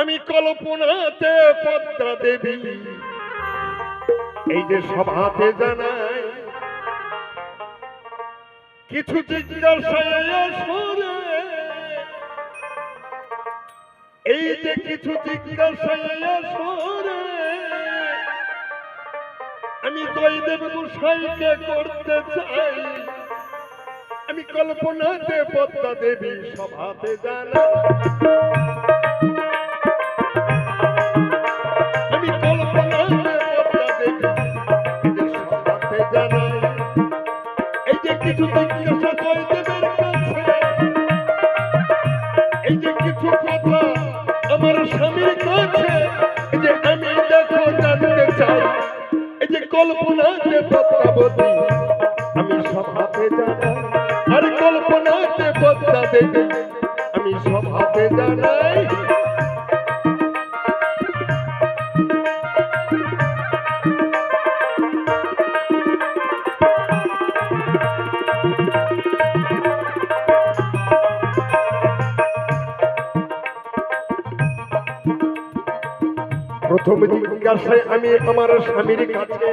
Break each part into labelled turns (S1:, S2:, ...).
S1: আমি কল্পনাতে পদ্মা দেবী এই যে সভাতে জানাই কিছু জিজ্ঞাসায় সরে, এই যে কিছু জিজ্ঞাসায় সরে আমি জয়দেব গোসাইকে করতে চাই। আমি কল্পনাতে পদ্মা দেবী সভাতে জানাই, আমি কল্পনাতে পদ্মা দেবী এই যে সভাতে জানাই। এই যে কিছু জিজ্ঞাসা জয়দেবের কাছে, এই যে কিছু কথা আমার স্বামীর কাছে, এই যে আমি দেখো জানতে চাই। এই যে কল্পনাতে পদ্মাবতী আমি সভাতে জানাই, আর কল্পনাতে পদ্মা দেবী আমি সভাতে জানাই। প্রথম জিজ্ঞাসায় আমি আমার স্বামীর কাছে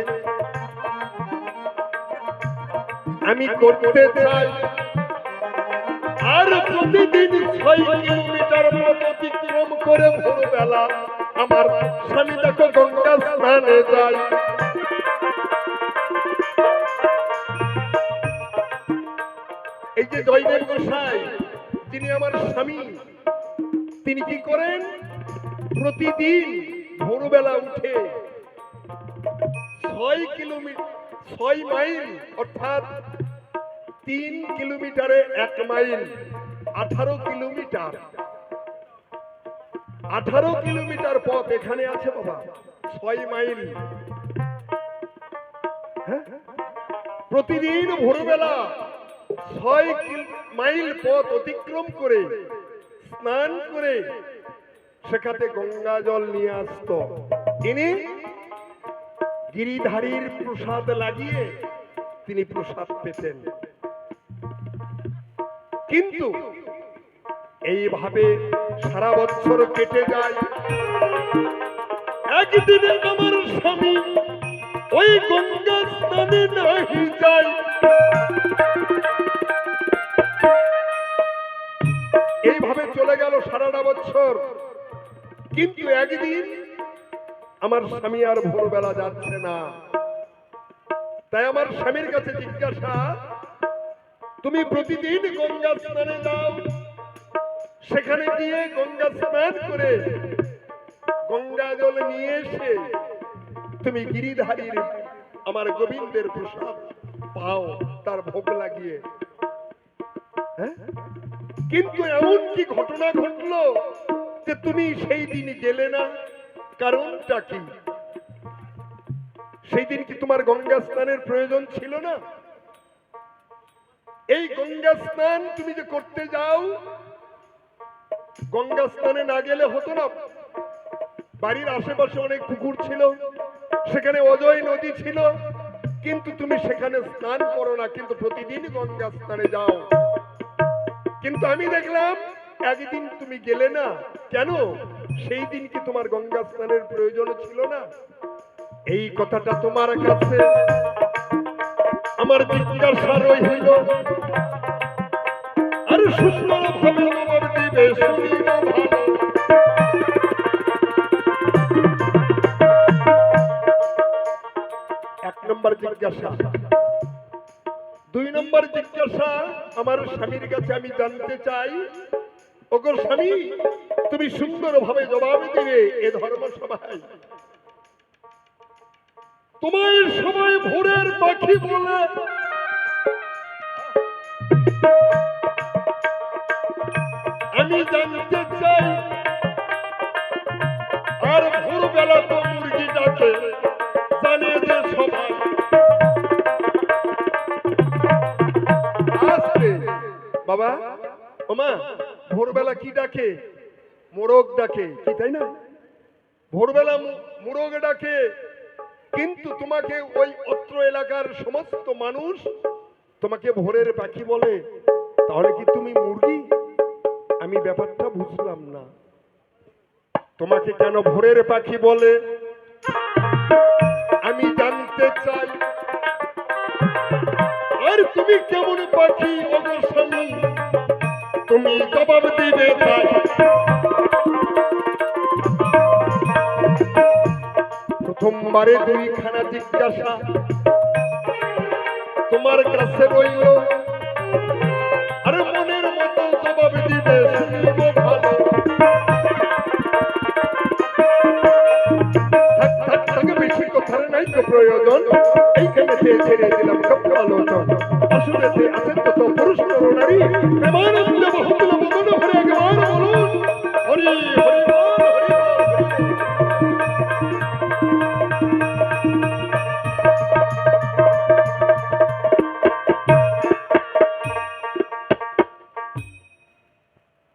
S1: আমি করতে চাই, আর প্রতিদিন 6 কিলোমিটার পথ অতিক্রম করে ভোরবেলা আমার স্বামী দেখো গঙ্গা স্নানে যায়। এই যে জয়দেব গোসাই যিনি আমার স্বামী, তিনি কি করেন? প্রতিদিন ভোরবেলা উঠে 6 মাইল অর্থাৎ 3 কিলোমিটারে 1 মাইল 18 কিলোমিটার, 18 কিলোমিটার পথ এখানে আছে বাবা, 6 মাইল। হ্যাঁ, প্রতিদিন ভোরবেলা 6 মাইল পথ অতিক্রম করে স্নান করে সেখানে গঙ্গা জল নিয়ে আসতো। তিনি গিরিধারীর প্রসাদ লাগিয়ে তিনি প্রসাদ পেতেন। কিন্তু এইভাবে সারা বছর কেটে যায়। একদিনে আমার স্বামী ওই গঙ্গা স্নানে নাহি যায়। এইভাবে চলে গেল সারাটা বছর, কিন্তু একদিন আমার স্বামী আর ভোরবেলা যাচ্ছে না। তাই আমার স্বামীর কাছে জিজ্ঞাসা, তুমি প্রতিদিন গঙ্গা স্নানে যাও, সেখানে গিয়ে গঙ্গা স্নান করে গঙ্গা জল নিয়ে এসে তুমি গিরিধারীর আমার গোবিন্দের প্রসাদ পাও, তার ভোগ লাগিয়ে। হ্যাঁ, কিন্তু এমন কি ঘটনা ঘটলো যে তুমি সেই দিন গেলে না? কারণটা কি? সেই দিন কি তোমার গঙ্গা স্নানের প্রয়োজন ছিল না? এই গঙ্গা স্নান তুমি যে করতে যাও, গঙ্গা স্নানে না গেলে হতো না? বাড়ির আশেপাশে অনেক পুকুর ছিল, সেখানে অজয় নদী ছিল, কিন্তু তুমি সেখানে স্নান করো না, কিন্তু প্রতিদিন গঙ্গা স্নানে যাও। কিন্তু আমি দেখলাম একদিন তুমি গেলে না, কেন? সেই দিন কি তোমার গঙ্গা স্নানের প্রয়োজন ছিল না? এই কথাটা তোমার কাছে আমার জিজ্ঞাসা রইল, আর সুন্দর ভাবে তোমার দিবে শুনিব ভালো। এক নম্বর জিজ্ঞাসা। 2 নম্বর জিজ্ঞাসা আমার স্বামীর কাছে আমি জানতে চাই, ওগো স্বামী, তুমি সুন্দরভাবে জবাব দিবে এ ধর্মসভায়। তোমার সবাই ভোরের পাখি বলে, আমি জানতে চাই, আর ভোরবেলা তো মুরগিটাকে জানে যে সবাই। আসবে বাবা, ওমা, ভোরবেলা কি ডাকে? মোরগ ডাকে, কি তাই না? ভোরবেলা মোরগ ডাকে, কিন্তু তোমাকে ওই অত্র এলাকার সমস্ত মানুষ তোমাকে ভোরের পাখি বলে, তাহলে কি তুমি মুরগি? আমি ব্যাপারটা বুঝলাম না। তোমাকে কেন ভোরের পাখি বলে আমি জানতে চাই, আর তুমি কেমন পাখি ওগো স্বামী, তুমি জবাব দিবে তাই। প্রথমবারে দুইখানা জিজ্ঞাসা তোমার কাছে রইল, আর মনের মতো জবাব দিবে শুনবো ভালো। বেশি কথার নাই তো প্রয়োজন, এইখানে ছেড়ে দিলাম সব আলোচন। আসলে আছেন তো পুরুষ নারী, প্রেমানন্দে বহুতল বদন ভরে একবার বলুন হরি হরি বল, হরি বল,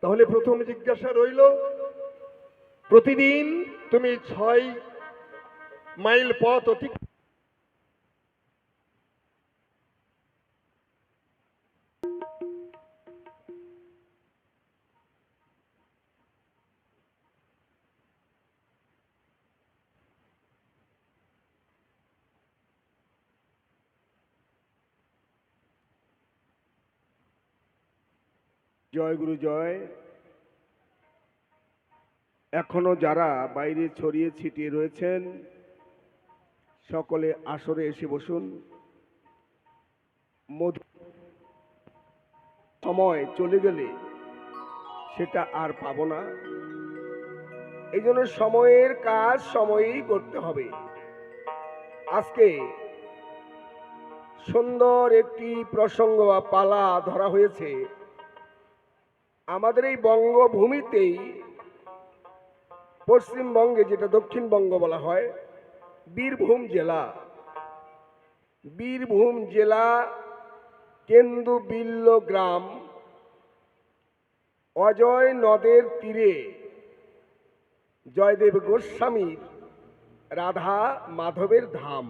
S1: তাহলে প্রথম জিজ্ঞাসা রইল, প্রতিদিন তুমি 6 মাইল পথ অতিক্রম
S2: জয় গুরু জয়। এখনো যারা বাইরে ছড়িয়ে ছিটিয়ে রয়েছেন সকলে আসরে এসে বসুন। সময় চলে গেলে সেটা আর পাবো না, এই জন্য সময়ের কাজ সময়েই করতে হবে। আজকে সুন্দর একটি প্রসঙ্গ বা পালা ধরা হয়েছে। আমাদের এই বঙ্গভূমিতেই, পশ্চিমবঙ্গে যেটা দক্ষিণবঙ্গ বলা হয়, বীরভূম জেলা, বীরভূম জেলা কেন্দুবিল্ল গ্রাম, অজয় নদের তীরে জয়দেব গোস্বামীর রাধা মাধবের ধাম।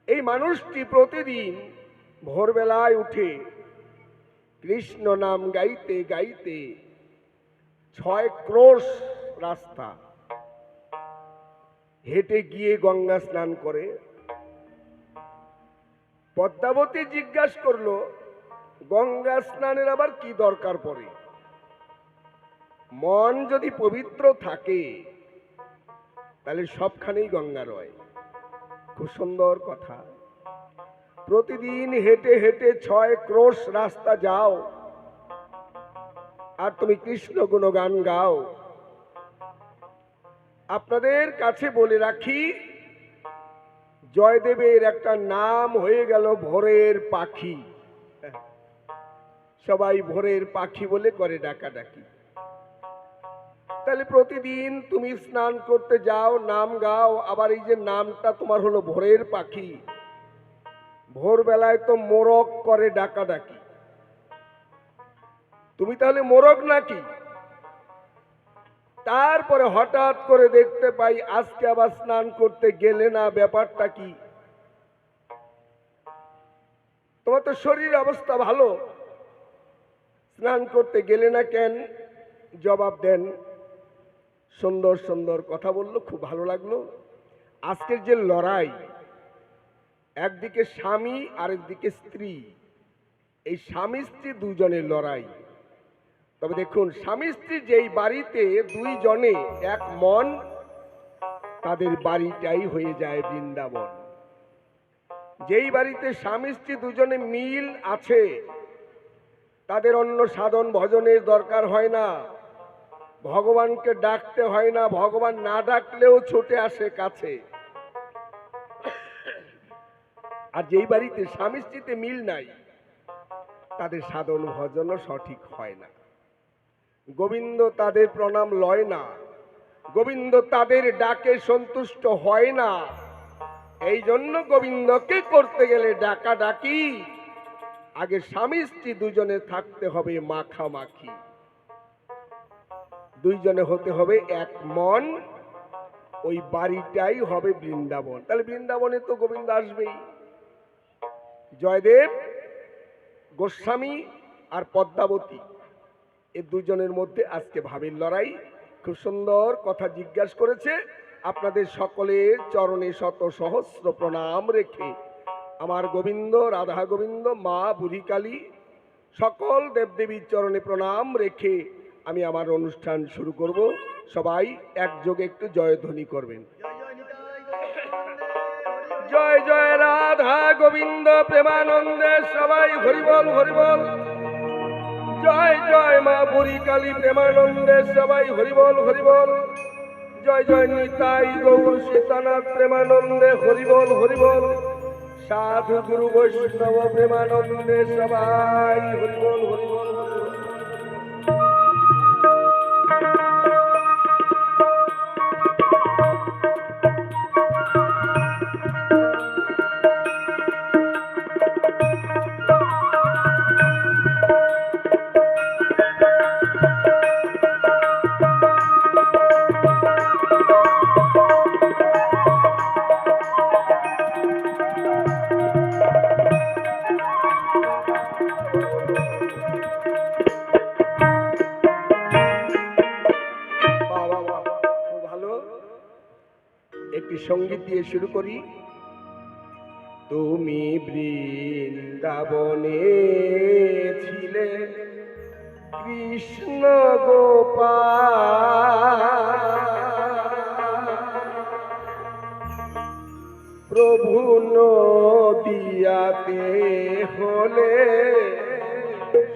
S2: এই মানুষটি প্রতিদিন ভোরবেলায় উঠে কৃষ্ণ নাম গাইতে গাইতে 6 ক্রোশ রাস্তা হেঁটে গিয়ে গঙ্গা স্নান করে। পদ্মাবতী জিজ্ঞাসা করলো, গঙ্গা স্নানের আবার কি দরকার পড়ে? মন যদি পবিত্র থাকে তাহলে সবখানেই গঙ্গা রয়। খুব সুন্দর কথা। প্রতিদিন হেঁটে হেঁটে 6 ক্রোশ রাস্তা যাও আর তুমি কৃষ্ণ গুণগান গাও। আপনাদের কাছে বলে রাখি, জয়দেবের একটা নাম হয়ে গেল ভোরের পাখি। সবাই ভোরের পাখি বলে করে ডাকাডাকি। তাহলে প্রতিদিন তুমি স্নান করতে যাও, নাম গাও, আবার এই যে নামটা তোমার হলো ভোরের পাখি। ভোরবেলায় তো মোরগ করে ডাকাডাকি, তুমি তাহলে মোরগ নাকি? তারপরে হঠাৎ করে দেখতে পাই আজকে আবার স্নান করতে গেলে না, ব্যাপারটা কি? তোমার তো শরীর অবস্থা ভালো, স্নান করতে গেলে না কেন? জবাব দেন। সুন্দর সুন্দর কথা বললো, খুব ভালো লাগলো। আজকের যে লড়াই, একদিকে স্বামী আরেকদিকে স্ত্রী, এই স্বামী স্ত্রী দুজনের লড়াই। তবে দেখুন, স্বামী স্ত্রী যেই বাড়িতে দুইজনে এক মন, তাদের বাড়িটাই হয়ে যায় বৃন্দাবন। যেই বাড়িতে স্বামী স্ত্রী দুজনে মিল আছে, তাদের অন্য সাধন ভজনের দরকার হয় না, ভগবানকে ডাকতে হয় না, ভগবান না ডাকলেও ছুটে আসে কাছে। আর যেই বাড়িতে স্বামী স্ত্রীতে মিল নাই, তাদের সাধন ভজনও সঠিক হয় না। গোবিন্দ তাদের প্রণাম লয় না, গোবিন্দ তাদের ডাকে সন্তুষ্ট হয় না। এই জন্য গোবিন্দকে করতে গেলে ডাকা ডাকি, আগে স্বামী স্ত্রী দুজনে থাকতে হবে মাখামাখি, দুইজনে হতে হবে এক মন, ওই বাড়িটাই হবে বৃন্দাবন। তাহলে বৃন্দাবনে তো গোবিন্দ আসবেই। জয়দেব গোস্বামী আর পদ্মাবতী এ দুজনের মধ্যে আজকে ভাবের লড়াই। খুব সুন্দর কথা জিজ্ঞাসা করেছে। আপনাদের সকলের চরণে শত সহস্র প্রণাম রেখে আমার গোবিন্দ, রাধা গোবিন্দ, মা বুড়ি কালী, সকল দেবদেবীর চরণে প্রণাম রেখে আমি আমার অনুষ্ঠান শুরু করব। সবাই একযোগে একটু জয়ধ্বনি করবেন। জয় জয় রাধা গোবিন্দ প্রেমানন্দে সবাই হরিবল হরিবল। জয় জয় মা বুড়ি কালী প্রেমানন্দে সবাই হরিবল হরিবল। জয় জয় নিতাই গৌর সীতানাথ প্রেমানন্দে হরিবল হরিবল। সাধু গুরু বৈষ্ণব প্রেমানন্দে সবাই হরিবল হরিবল। একটি সঙ্গীত দিয়ে শুরু করি। তুমি বৃন্দাবনে ছিলে কৃষ্ণ গোপাল, প্রভু নদিয়াতে হলে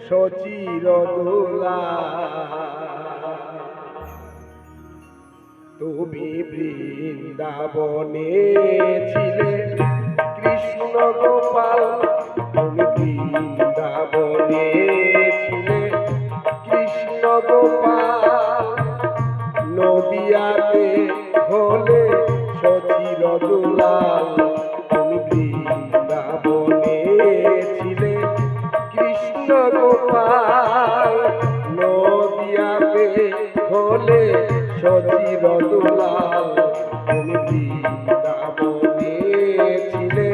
S2: সচির দোলা। তুমি বৃন্দাবনে ছিলে কৃষ্ণ গোপাল, তুমি বৃন্দাবনে ছিলে কৃষ্ণ গোপাল, নদিয়াতে হলে সচির দুলাল। তুমি বৃন্দাবনে ছিলে কৃষ্ণ গোপাল, নদিয়াতে হলে সচির দুলাল। তুমি বৃন্দাবনে ছিলে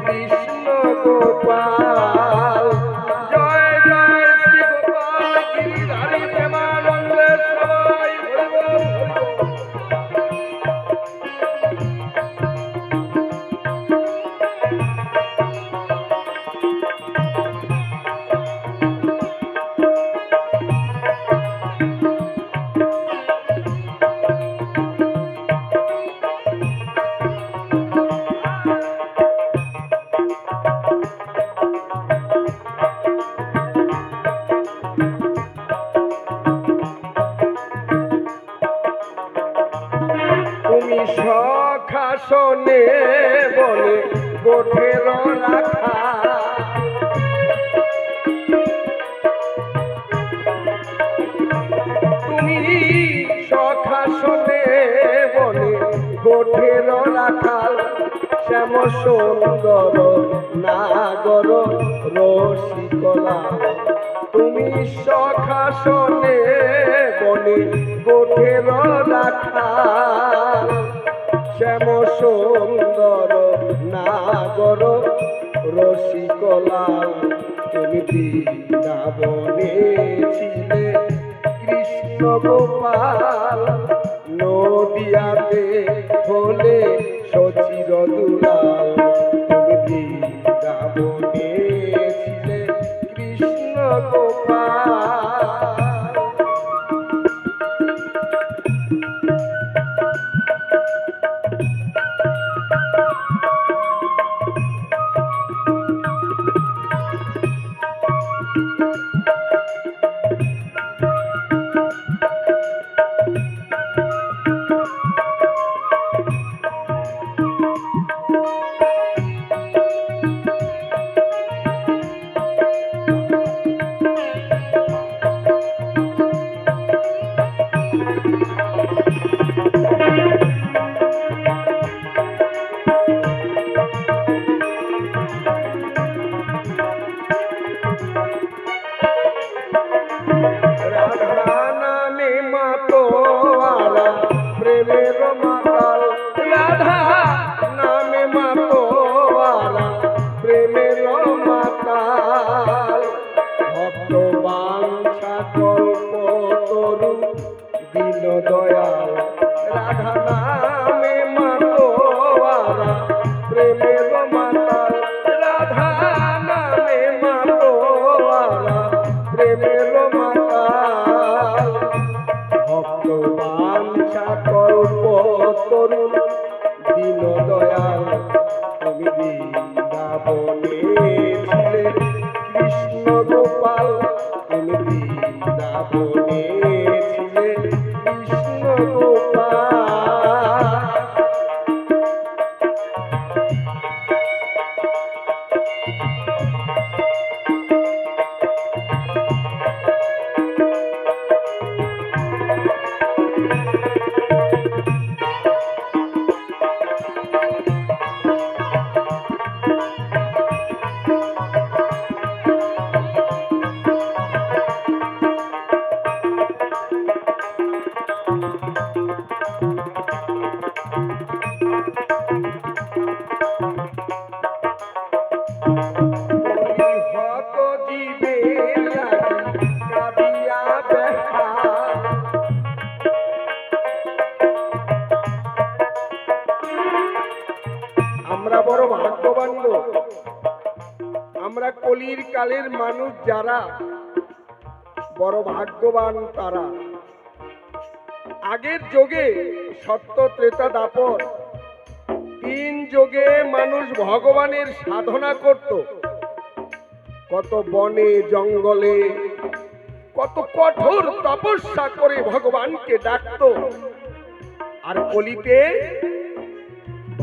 S2: কৃষ্ণ গোপাল। জয় জয় শ্রী গোপাল গিরিধারী প্রেমানন্দে সবাই হরিবল হরিবল। তুমি সখাসনে বলে গোঠের রাখা, তুমি সখাসনে বলে গোঠের রাখাল, শ্যাম সুন্দর নাগর রসিকলা। তুমি সখাসনে বলে গোঠের রাখাল, শ্যাম সুন্দর নাগর রসিকলা। তুমি বৃন্দাবনে ছিলে কৃষ্ণ গোপাল, নদিয়াতে হলে সচির দুলাল। তুমি বৃন্দাবনে ছিলে কৃষ্ণ গোপাল। কালের মানুষ যারা বড় ভাগ্যবান তারা। আগের যুগে সত্য ত্রেতা দাপর 3 যুগে মানুষ ভগবানের সাধনা করত। কত বনে জঙ্গলে কত কঠোর তপস্যা করে ভগবানকে ডাকত। আর কলিতে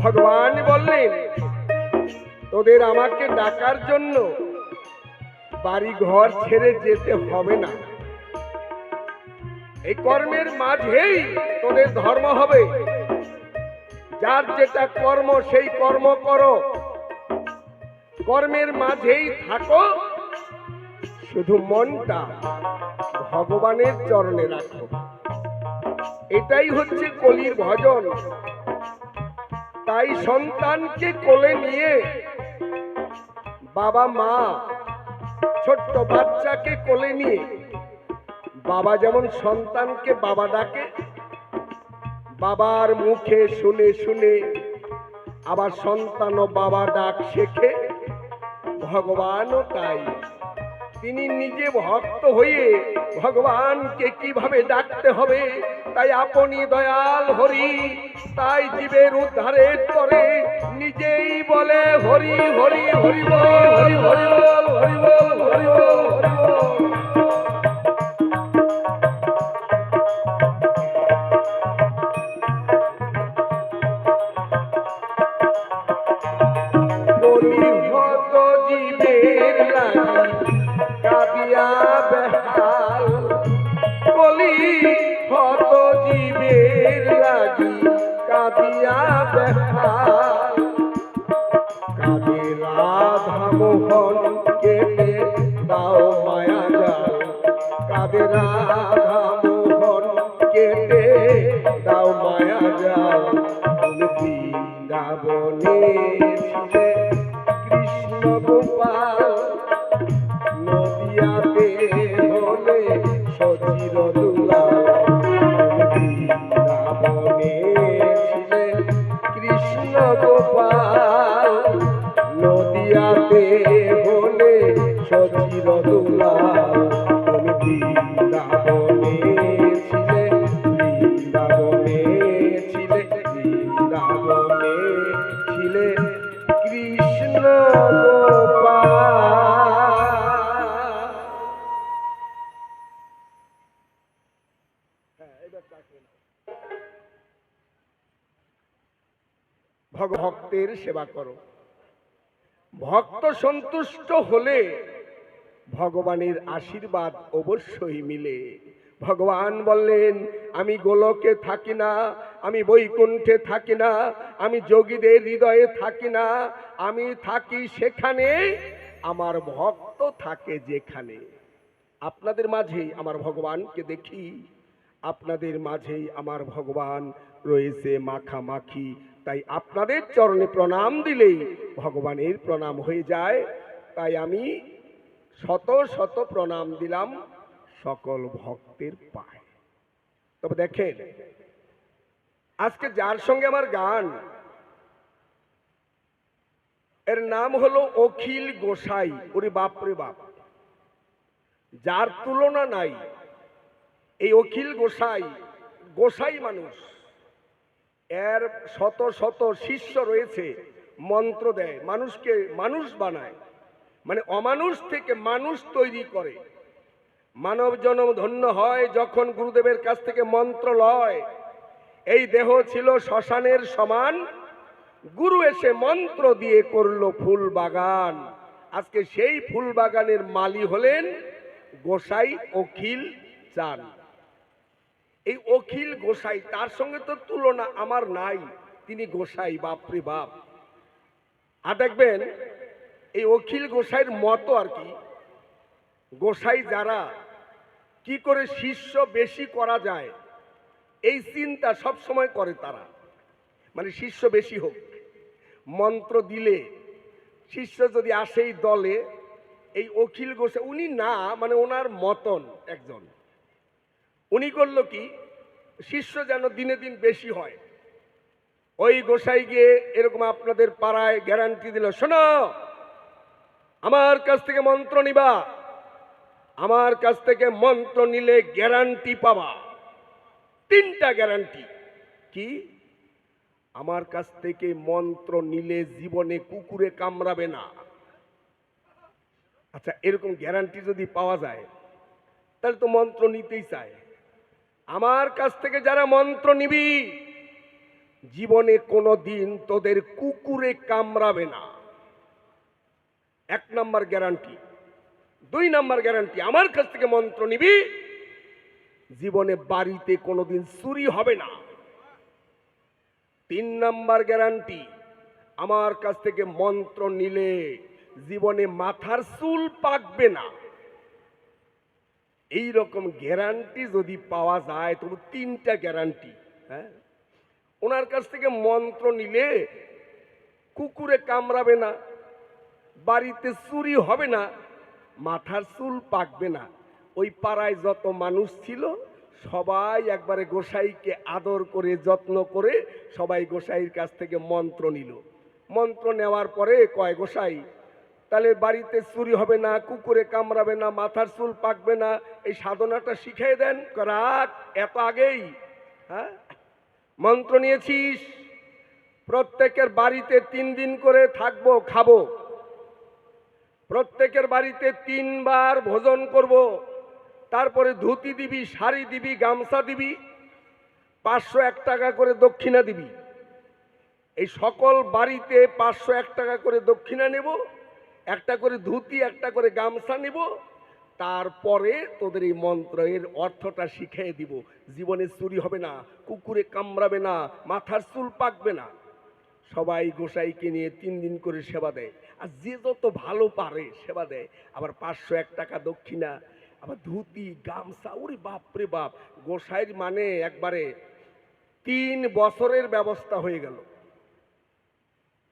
S2: ভগবান বললেন, তোদের আমাকে ডাকার জন্য বাড়ি ঘর ছেড়ে যেতে হবে না, এই কর্মের মাঝেই তোদের ধর্ম হবে। যার যেটা কর্ম সেই কর্ম করো, কর্মের মাঝেই থাকো, শুধু মনটা ভগবানের চরণে রাখো। এটাই হচ্ছে কলির ভজন। তাই সন্তানকে কোলে নিয়ে বাবা মা ছোট্ট বাচ্চাকে কোলে নিয়ে বাবা যেমন সন্তানকে বাবা ডাকে, বাবার মুখে শুনে শুনে আবার সন্তানও বাবা ডাক শেখে। ভগবানও তাই, তিনি নিজে ভক্ত হয়ে ভগবানকে কিভাবে ডাকতে হবে তাই আপনি দয়াল হরি, তাই জীবের উদ্ধারের তরে নিজেই বলে হরি হরি হরি বল, হরি হরি বল, হরি বল, হরি বল, হরি বল। কলিহত জীবের লাগি কাঁদিয়া বেহাল, কলিহত জীবের লাগি কাঁদিয়া বেহাল। কাঁদে রাধা মোহন কেটে দাও মায়া জাল, কাঁদে রাধা মোহন কেটে দাও মায়া জাল। তুমি বৃন্দাবনে ছিলে কৃষ্ণ গোপাল, নদিয়াতে হলে সচির দুলাল। বৃন্দাবনে ছিলে কৃষ্ণ গোপাল, নদিয়াতে হলে সচির দুলাল। তুমি বৃন্দাবনে ছিলে, বৃন্দাবনে ছিলে, বৃন্দাবনে ছিলে কৃষ্ণ গোপাল। ভক্তের সেবা করো। ভক্ত সন্তুষ্ট হলে ভগবানের আশীর্বাদ অবশ্যই মিলে। ভগবান বললেন, আমি গোলকে থাকি না, আমি বৈকুণ্ঠে থাকি না, আমি যোগীদের হৃদয়ে থাকি না, আমি থাকি সেখানে আমার ভক্ত থাকে যেখানে। আপনাদের মাঝেই আমার ভগবানকে দেখি, আপনাদের মাঝেই আমার ভগবান রয়েছে মাখামাখি। তাই আপনাদের চরণে প্রণাম দিলেই ভগবানের প্রণাম হয়ে যায়। তাই আমি শত শত প্রণাম দিলাম সকল ভক্তের পায়ে। তবে দেখেন, আজকে যার সঙ্গে আমার গান, এর নাম হলো অখিল গোসাই। ওরে বাপরে বাপ, যার তুলনা নাই। এই অখিল গোসাই, গোসাই মানুষ, এর শত শত শিষ্য রয়েছে, মন্ত্র দেয়, মানুষকে মানুষ বানায়, মানে অমানুষ থেকে মানুষ তৈরি করে। মানব জন্ম ধন্য হয় যখন গুরুদেবের কাছ থেকে মন্ত্র লয়। এই দেহ ছিল শ্মশানের সমান, গুরু এসে মন্ত্র দিয়ে করলো ফুল বাগান। আজকে সেই ফুল বাগানের মালি হলেন গোসাই অখিল চান। এই অখিল গোসাই, তার সঙ্গে তো তুলনা আমার নাই, তিনি গোসাই, বাপরে বাপ। আর দেখবেন এই অখিল গোসাইয়ের মতো আর কি, গোসাই যারা কি করে শিষ্য বেশি করা যায় এই চিন্তা সব সময় করে তারা। মানে শিষ্য বেশি হোক, মন্ত্র দিলে শিষ্য যদি আসে এই দলে, এই অখিল গোসাই উনি না, মানে ওনার মতন একজন, উনি করলো কি, শিষ্য যেন দিনে দিন বেশি হয়। ওই গোসাই গিয়ে এরকম আপনাদের পাড়ায় গ্যারান্টি দিল, শোনো আমার কাছ থেকে মন্ত্র নিবা, আমার কাছ থেকে মন্ত্র নিলে গ্যারান্টি পাবা। 3টা গ্যারান্টি। কি? আমার কাছ থেকে মন্ত্র নিলে জীবনে কুকুরে কামড়াবে না। আচ্ছা, এরকম গ্যারান্টি যদি পাওয়া যায় তাহলে তো মন্ত্র নিতেই চায়। আমার কাছ থেকে যারা মন্ত্র নিবি, জীবনে কোনো দিন তোদের কুকুরে কামড়াবে না। 1 নাম্বার গ্যারান্টি। 2 নাম্বার গ্যারান্টি, আমার কাছ থেকে মন্ত্র নিবি, জীবনে বাড়িতে কোনোদিন চুরি হবে না। 3 নাম্বার গ্যারান্টি, আমার কাছ থেকে মন্ত্র নিলে জীবনে মাথার চুল পাকবে না। এই রকম গ্যারান্টি যদি পাওয়া যায়, তবু 3টা গ্যারান্টি। হ্যাঁ, ওনার কাছ থেকে মন্ত্র নিলে কুকুরে কামড়াবে না, বাড়িতে চুরি হবে না, মাথার চুল পাকবে না। ওই পাড়ায় যত মানুষ ছিল সবাই একবারে গোসাইকে আদর করে যত্ন করে সবাই গোসাইয়ের কাছ থেকে মন্ত্র নিল। মন্ত্র নেওয়ার পরে কয়, গোসাই তাহলে বাড়িতে চুরি হবে না, কুকুরে কামড়াবে না, মাথার চুল পাকবে না, এই সাধনাটা শিখিয়ে দেন। রাখ, এত আগেই? হ্যাঁ, মন্ত্র নিয়েছিস, প্রত্যেকের বাড়িতে 3 দিন করে থাকবো, খাবো, প্রত্যেকের বাড়িতে 3 বার ভোজন করব, তারপরে ধুতি দিবি, শাড়ি দিবি, গামছা দিবি, 501 টাকা করে দক্ষিণা দিবি। এই সকল বাড়িতে 501 টাকা করে দক্ষিণা নেব, একটা করে ধুতি, একটা করে গামছা নেব, তারপরে তোদের এই মন্ত্রের অর্থটা শিখিয়ে দিব। জীবনে চুরি হবে না, কুকুরে কামড়াবে না, মাথার চুল পাকবে না। সবাই গোসাইকে নিয়ে 3 দিন করে সেবা দেয়, আর যে যত ভালো পারে সেবা দেয়। আবার 501 টাকা দক্ষিণা, আবার ধুতি গামছা। ওরে বাপ রে বাপ, গোসাইর মানে একবারে 3 বছরের ব্যবস্থা হয়ে গেল।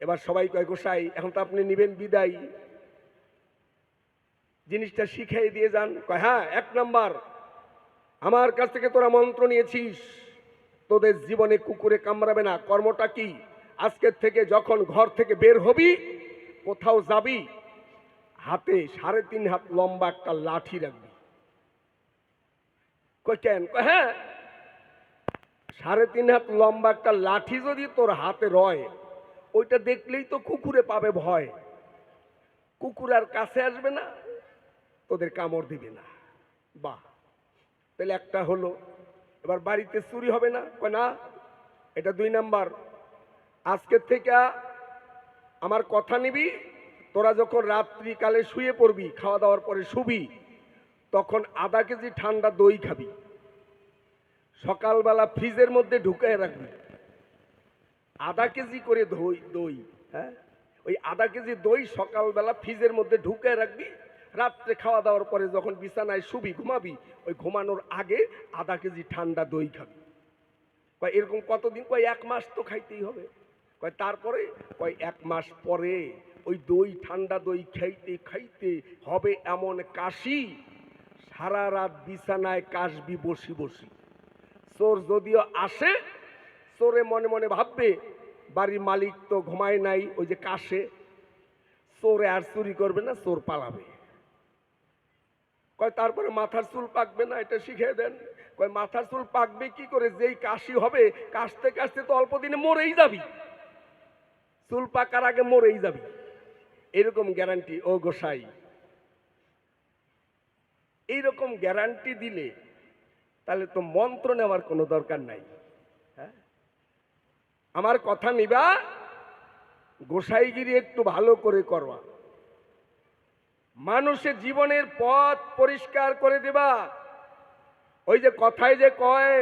S2: এবার সবাই কয়, গোসাই এখন তো আপনি নিবেন বিদায়, জিনিসটা শিখিয়ে দিয়ে যান। কয়, হ্যাঁ, 1 নাম্বার, আমার কাছ থেকে তোরা মন্ত্র নিয়েছিস, তোদের জীবনে কুকুরে কামড়াবে না। কর্মটা কি? আজকের থেকে যখন ঘর থেকে বের হবি, কোথাও যাবি, হাতে 3.5 হাত লম্বা একটা লাঠি রাখবি। কয়, কেন? কয়, হ্যাঁ, 3.5 হাত লম্বা একটা লাঠি যদি তোর হাতে রয়, ওইটা দেখলেই তো কুকুরে পাবে ভয়, কুকুর আর কাছে আসবে না, তোদের কামড় দিবে না। বাহ, তাহলে একটা হলো। এবার বাড়িতে চুরি হবে না? কয় না, এটা 2 নাম্বার। আজকের থেকে আমার কথা নিবি, তোরা যখন রাত্রিকালে শুয়ে পড়বি, খাওয়া দাওয়ার পরে শুবি, তখন আধা কেজি ঠান্ডা দই খাবি, সকালবেলা ফ্রিজের মধ্যে ঢুকায় রাখবি। আধা কেজি করে দই, হ্যাঁ, ওই আধা কেজি দই সকালবেলা ফ্রিজের মধ্যে ঢুকায় রাখবি। রাত্রে খাওয়া দাওয়ার পরে যখন বিছানায় শুবি, ঘুমাবি, ওই ঘুমানোর আগে আধা কেজি ঠান্ডা দই খাবি। কয়, এরকম কতদিন? কয়, 1 মাস তো খাইতেই হবে। কয়, তারপরে? কয়, 1 মাস পরে ওই দই, ঠান্ডা দই খাইতে খাইতে হবে এমন কাশি, সারা রাত বিছানায় কাশবি বসি বসি। চোর যদিও আসে, চোরে মনে মনে ভাববে বাড়ির মালিক তো ঘুমায় নাই, ওই যে কাশে, চোরে আর চুরি করবে না, চোর পালাবে। কয়, তারপরে মাথার চুল পাকবে না, এটা শিখিয়ে দেন। কয়, মাথার চুল পাকবে কি করে? যেই কাশি হবে, কাশতে কাশতে তো অল্প দিনে মরেই যাবি, চুল পাকার আগে মরেই যাবি। এরকম গ্যারান্টি। ও গোসাই, এইরকম গ্যারান্টি দিলে তাহলে তো মন্ত্র নেওয়ার কোনো দরকার নাই। হ্যাঁ, আমার কথা নিবা, গোসাইগিরি একটু ভালো করে করবা, মানুষের জীবনের পথ পরিষ্কার করে দেবা। ওই যে কথায় যে কয়,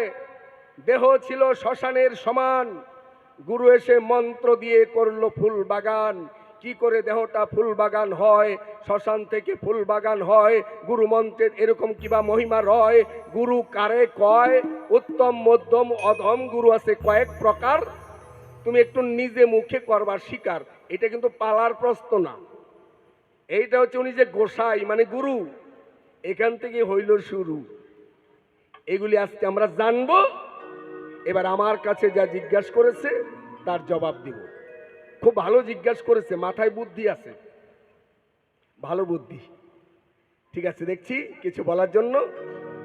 S2: দেহ ছিল শ্মশানের সমান, গুরু এসে মন্ত্র দিয়ে করলো ফুল বাগান। কি করে দেহটা ফুল বাগান হয়? শ্মশান থেকে ফুল বাগান হয়। গুরু মন্ত্রের এরকম কিবা মহিমা রয়? গুরু কারে কয়? উত্তম, মধ্যম, অধম গুরু আছে কয়েক প্রকার, তুমি একটু নিজে মুখে করবার শিকার। এটা কিন্তু পালার প্রশ্ন না, এইটা হচ্ছে উনি যে গোসাই মানে গুরু, এখান থেকে হইল শুরু। এগুলি আজকে আমরা জানবো। এবার আমার কাছে যা জিজ্ঞাসা করেছে তার জবাব দিব। খুব ভালো জিজ্ঞাসা করেছে, মাথায় বুদ্ধি আছে। ভালো বুদ্ধি। ঠিক আছে, দেখছি কিছু বলার জন্য।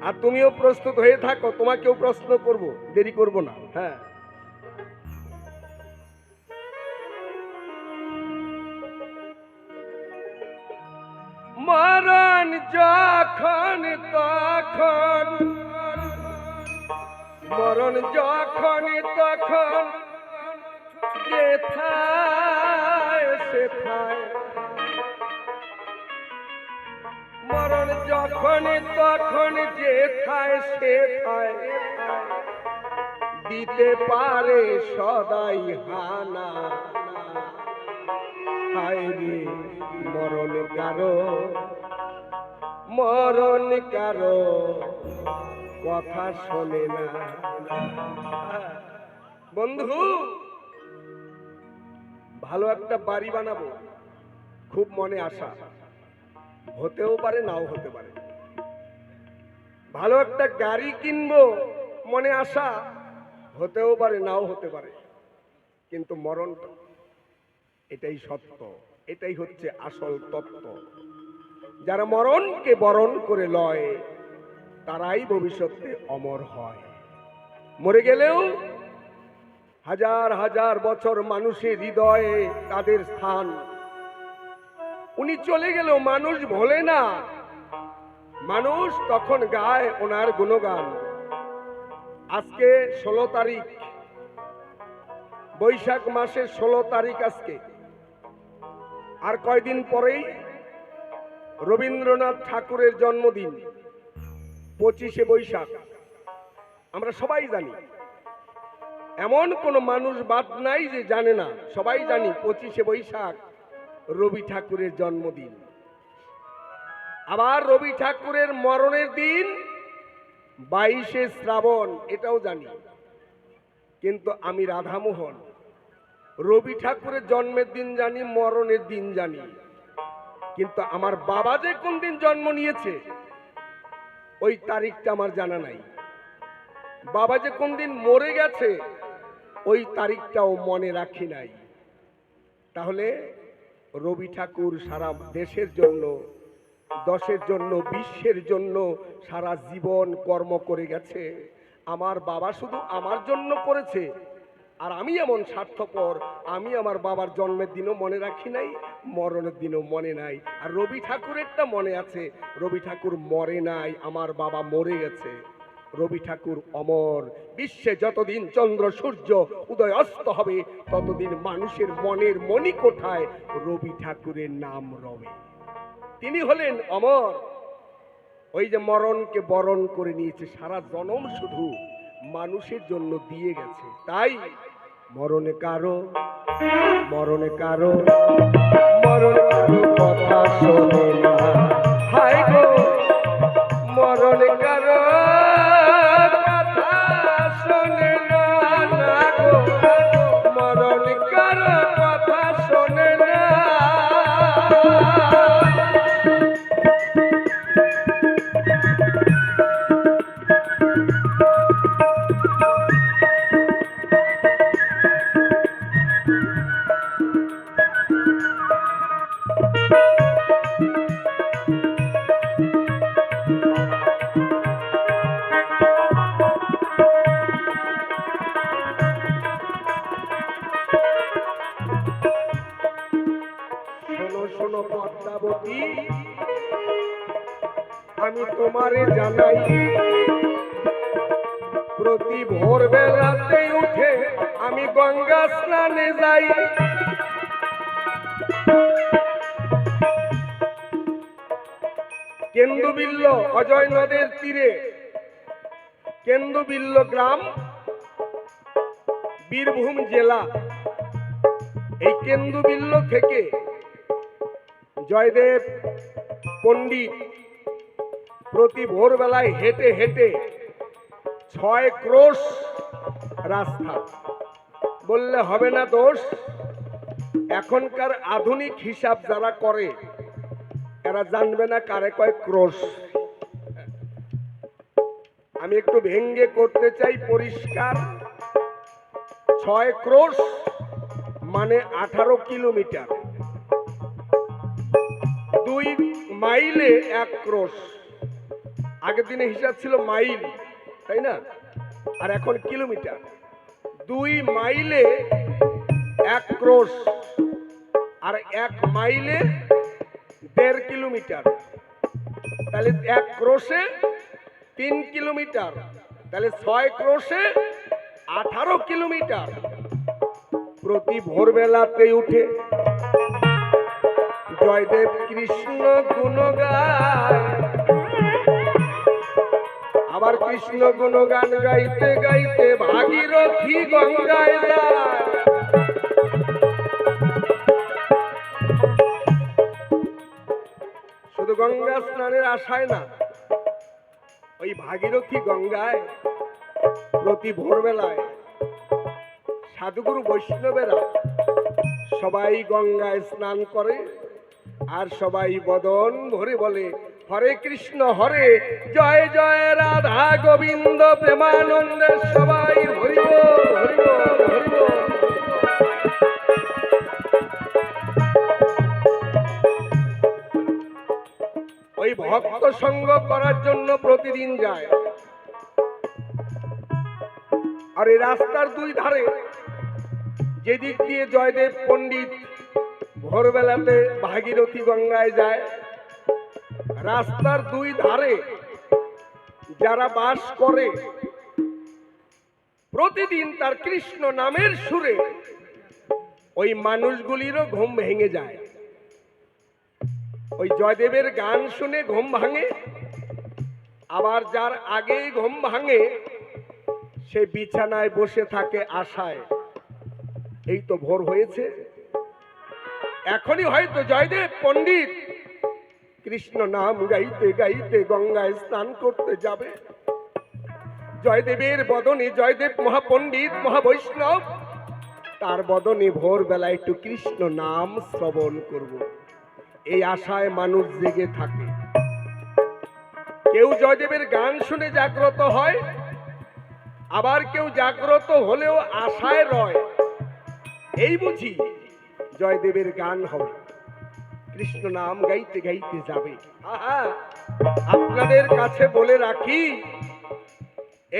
S2: আর তুমিও প্রস্তুত হয়ে থাকো, তোমাকেও প্রশ্ন করব, দেরি করব না। হ্যাঁ, মরণ যখন তখন, মরণ যখন তখন যেথায় সেথায়, মরণ যখন তখন যেথায় সেথায় দিতে পারে সদাই হানা। হায় রে মরণ কারো, মরণ কারো কথা শোনে না। বন্ধু, ভালো একটা বাড়ি বানাবো, খুব মনে আশা, হতেও পারে নাও হতে পারে। ভালো একটা গাড়ি কিনবো, মনে আশা, হতেও পারে নাও হতে পারে। কিন্তু মরণটা, এটাই সত্য, এটাই হচ্ছে আসল তত্ত্ব। যারা মরণকে বরণ করে লয় তারাই ভবিষ্যতে অমর হয়। মরে গেলেও হাজার হাজার বছর মানুষের হৃদয়ে তাদের স্থান। উনি চলে গেলেও মানুষ ভোলে না, মানুষ তখন গায় ওনার গুণগান। আজকে 16 তারিখ, বৈশাখ মাসের 16 তারিখ আজকে। আর কয়দিন পরেই রবীন্দ্রনাথ ঠাকুরের জন্মদিন, 25শে বৈশাখ। আমরা সবাই জানি, এমন কোন মানুষ বাদ নাই যে জানে না। সবাই জানি 25শে বৈশাখ রবি ঠাকুরের জন্মদিন। আবার রবি ঠাকুরের মরণের দিন 22শে শ্রাবণ, এটাও জানি। কিন্তু আমি রাধামোহন, রবি ঠাকুরের জন্মের দিন জানি, মরণের দিন জানি, কিন্তু আমার বাবা যে কোন দিন জন্ম নিয়েছে ওই তারিখটা আমার জানা নাই। বাবা যে কোন দিন মরে গেছে ওই তারিখটাও মনে রাখি নাই। তাহলে রবি ঠাকুর সারা দেশের জন্য, দশের জন্য, বিশ্বের জন্য সারা জীবন কর্ম করে গেছে। আমার বাবা শুধু আমার জন্য করেছে, আর আমি এমন স্বার্থপর, আমি আমার বাবার জন্মের দিনও মনে রাখি নাই, মরণের দিনও মনে নাই। আর রবি ঠাকুরেরটা মনে আছে, রবি ঠাকুর মরে নাই, আমার বাবা মরে গেছে। রবি ঠাকুর অমর। বিশ্বে যতদিন চন্দ্র সূর্য উদয় অস্ত হবে ততদিন মানুষের মনের মণিকোঠায় রবি ঠাকুরের নাম রবে। তিনি হলেন অমর। ওই যে মরণকে বরণ করে নিয়েছে, সারা জনম শুধু মানুষের জন্য দিয়ে গেছে। তাই মরণে কারো, মরণে কারো, মরণ কারো কথা শোনে না। হায় গো মরণে কারো কথা শোনে না, না গো মরণ কারো কথা শোনে না। শোনো পদ্মাবতী, আমি তোমারে জানাই, প্রতি ভোরবেলাতে উঠে আমি গঙ্গা স্নানে যাই। কেন্দুবিল্ল, অজয় নদের তীরে কেন্দুবিল্ল গ্রাম, বীরভূম জেলা। এই কেন্দুবিল্ল থেকে জয়দেব পণ্ডিত প্রতি ভোরবেলায় হেঁটে হেঁটে 6 ক্রোশ রাস্তা, বললে হবে না দোষ। এখনকার আধুনিক হিসাব যারা করে এরা জানবে না কারে কয় ক্রোশ। আমি একটু ভেঙ্গে করতে চাই পরিষ্কার। 6 ক্রোশ মানে 18 কিলোমিটার। 2 মাইলে 1 ক্রোশ। আগের দিনে হিসাব ছিল মাইল, তাই না? আর এখন কিলোমিটার। 2 মাইলে 1 ক্রোশ, আর 1 মাইলে 1.5 কিলোমিটার। তাহলে 1 ক্রোশে 3 কিলোমিটার, তাহলে 6 ক্রোশে 18 কিলোমিটার। প্রতি ভোরবেলাতে উঠে জয়দেব কৃষ্ণ গুণ গায়, আবার কৃষ্ণ গুণগান গাইতে গাইতে ভাগীরথী গঙ্গায় যায়। শুধু গঙ্গা স্নানের আশায় না, ওই ভাগীরথী গঙ্গায় প্রতি ভোরবেলায় সাধুগুরু বৈষ্ণবেরা সবাই গঙ্গায় স্নান করে, আর সবাই বদন ভরে বলে হরে কৃষ্ণ হরে, জয় জয় রাধা গোবিন্দ প্রেমানন্দে, সবাই হরি বল হরি বল হরি বল। ওই ভক্ত সঙ্গ করার জন্য প্রতিদিন যায়। আর এই রাস্তার 2 ধারে যেদিক দিয়ে জয়দেব পণ্ডিত ভোরবেলাতে ভাগীরথী গঙ্গায় যায়, রাস্তার 2 ধারে যারা বাস করে প্রতিদিন তার কৃষ্ণ নামের সুরে ওই মানুষগুলিরও ঘুম ভেঙে যায়। ওই জয়দেবের গান শুনে ঘুম ভাঙে, আবার যার আগেই ঘুম ভাঙে সে বিছানায় বসে থাকে আশায়, এই তো ভোর হয়েছে, এখনই হয়তো জয়দেব পণ্ডিত কৃষ্ণ নাম গাইতে গাইতে গঙ্গায় স্নান করতে যাবে। জয়দেবের বদনে, জয়দেব মহাপণ্ডিত মহাবৈষ্ণব, তার বদনে ভোরবেলা একটু কৃষ্ণ নাম শ্রবণ করব, এই আশায় মানুষ জেগে থাকে। কেউ জয়দেবের গান শুনে জাগ্রত হয়, আবার কেউ জাগ্রত হলেও আশায় রয়, এই বুঝি জয়দেবের গান হবে, কৃষ্ণ নাম গাইতে গাইতে যাবে। আপনাদের কাছে বলে রাখি,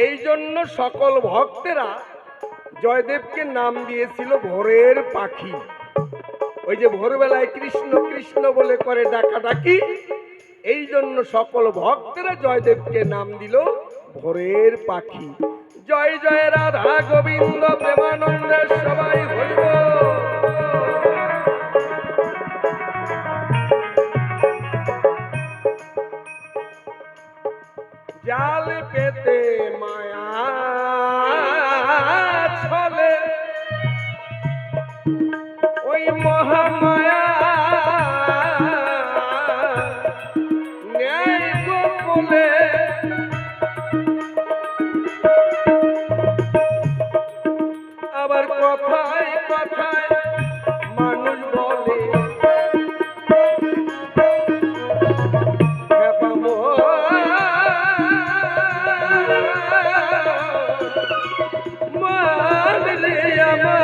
S2: এই জন্য সকল ভক্তেরা জয়দেবকে নাম দিয়েছিল ভোরের পাখি। ওই যে ভোরবেলায় কৃষ্ণ কৃষ্ণ বলে করে ডাকাডাকি, এই জন্য সকল ভক্তেরা জয়দেবকে নাম দিল ভোরের পাখি। জয় জয় রাধা গোবিন্দ প্রেমানন্দে, সবাই হরি বল। জাল পেতে মায়া ছলে ওই মহামায়া ন্যায় গোপলে, আবার কথায় কথায় মানুষ বলে মানলে আমার।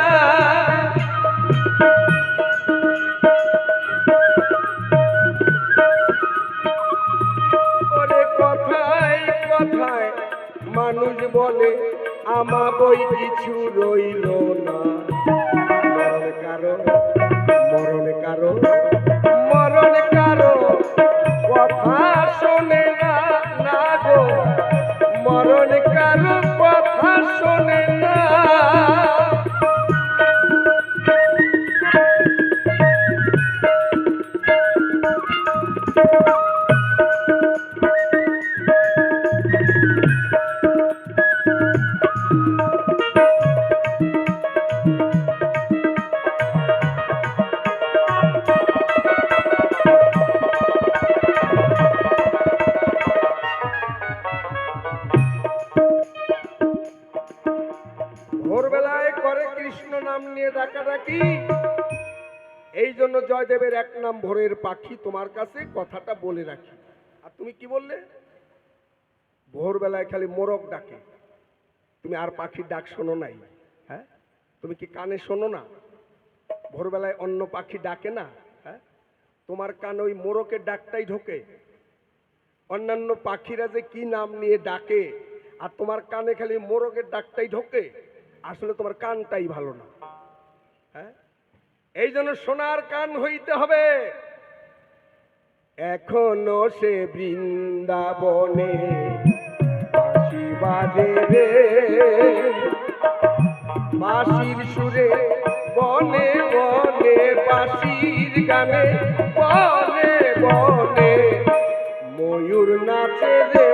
S2: ওরে কথায় কথায় মানুষ বলে আমা বই কিছু রইল না, মরণ কারো মরণ কারো মরণ কারো কথা শোনে না, না গো মরণ কারো কথা শোনে না। ভোরবেলায় করে কৃষ্ণ নাম নিয়ে ডাকাডাকি, এই জন্য জয়দেবের 1 নাম ভোরের পাখি। তোমার কাছে কথাটা বলে রাখি। আর তুমি কি বললে? ভোরবেলায় খালি মোরগ ডাকে, তুমি আর পাখির ডাক শোনো নাই? হ্যাঁ, তুমি কি কানে শোনো না? ভোরবেলায় অন্য পাখি ডাকে না? হ্যাঁ, তোমার কানে ওই মোরকের ডাকটাই ঢোকে? অন্যান্য পাখিরা যে কি নাম নিয়ে ডাকে, আর তোমার কানে খালি মোরকের ডাকটাই ঢোকে। আসলে তোমার কানটাই ভালো না। হ্যাঁ, এই জন্য সোনার কান হইতে হবে। এখনো সে বৃন্দাবনে বাঁশি বাজে রে, বাঁশির সুরে বনে বনে, বাঁশির গানে বনে বনে ময়ূর নাচে রে।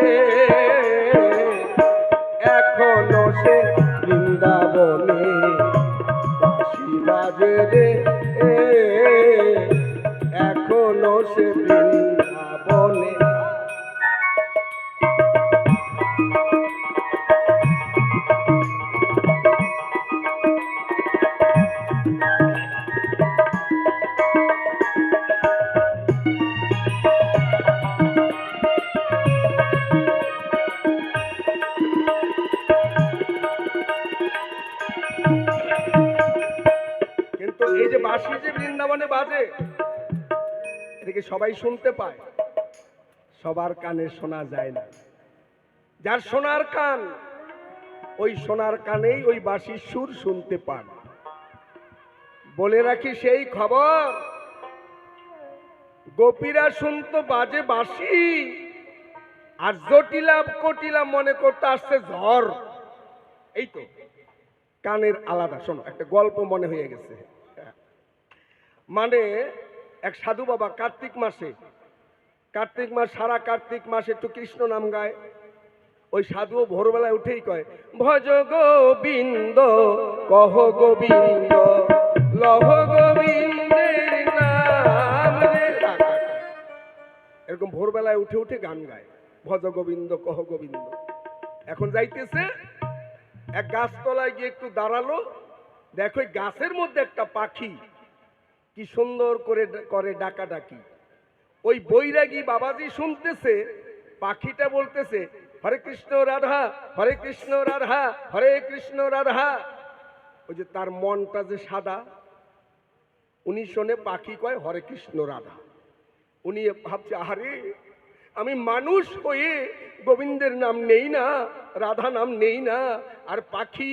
S2: এখনো সে বৃন্দাবনে বাঁশি বাজে রে, এখনো সে বৃন্দাবনে। কিন্তু এই যে বাঁশি যে বৃন্দাবনে বাজে, এটাকে সবাই শুনতে পায়? সবার কানে শোনা যায় না। যার সোনার কান, ওই সোনার কানেই ওই বাঁশির সুর শুনতে পান। বলে রাখি সেই খবর, গোপীরা শুনতো বাজে বাঁশি, আর জটিলা কটিলা মনে করতে আসছে ঝড়। এই তো কানের আলাদা। শোনো, একটা গল্প মনে হয়ে গেছে। মানে এক সাধু বাবা কার্তিক মাস, সারা কার্তিক মাসে একটু কৃষ্ণ নাম গায়। ওই সাধুও ভোরবেলায় উঠেই কয়, ভজ গোবিন্দ কহ গোবিন্দ লহ গোবিন্দের নাম রে। এরকম ভোরবেলায় উঠে উঠে গান গায়, ভজ গোবিন্দ কহ গোবিন্দ। এখন যাইতেছে, এক গাছতলায় গিয়ে একটু দাঁড়ালো, দেখো গাছের মধ্যে একটা পাখি কি সুন্দর করে করে ডাকাডাকি। ওই বৈরাগী বাবাজি শুনতেছে, পাখিটা বলতেছে, হরে কৃষ্ণ রাধা, হরে কৃষ্ণ রাধা, হরে কৃষ্ণ রাধা। ওই যে তার মনটা যে সাদা, উনি শোনে পাখি কয় হরে কৃষ্ণ রাধা। উনি ভাবছে, আরে আমি মানুষ হয়ে গোবিন্দের নাম নেই না, রাধা নাম নেই না, আর পাখি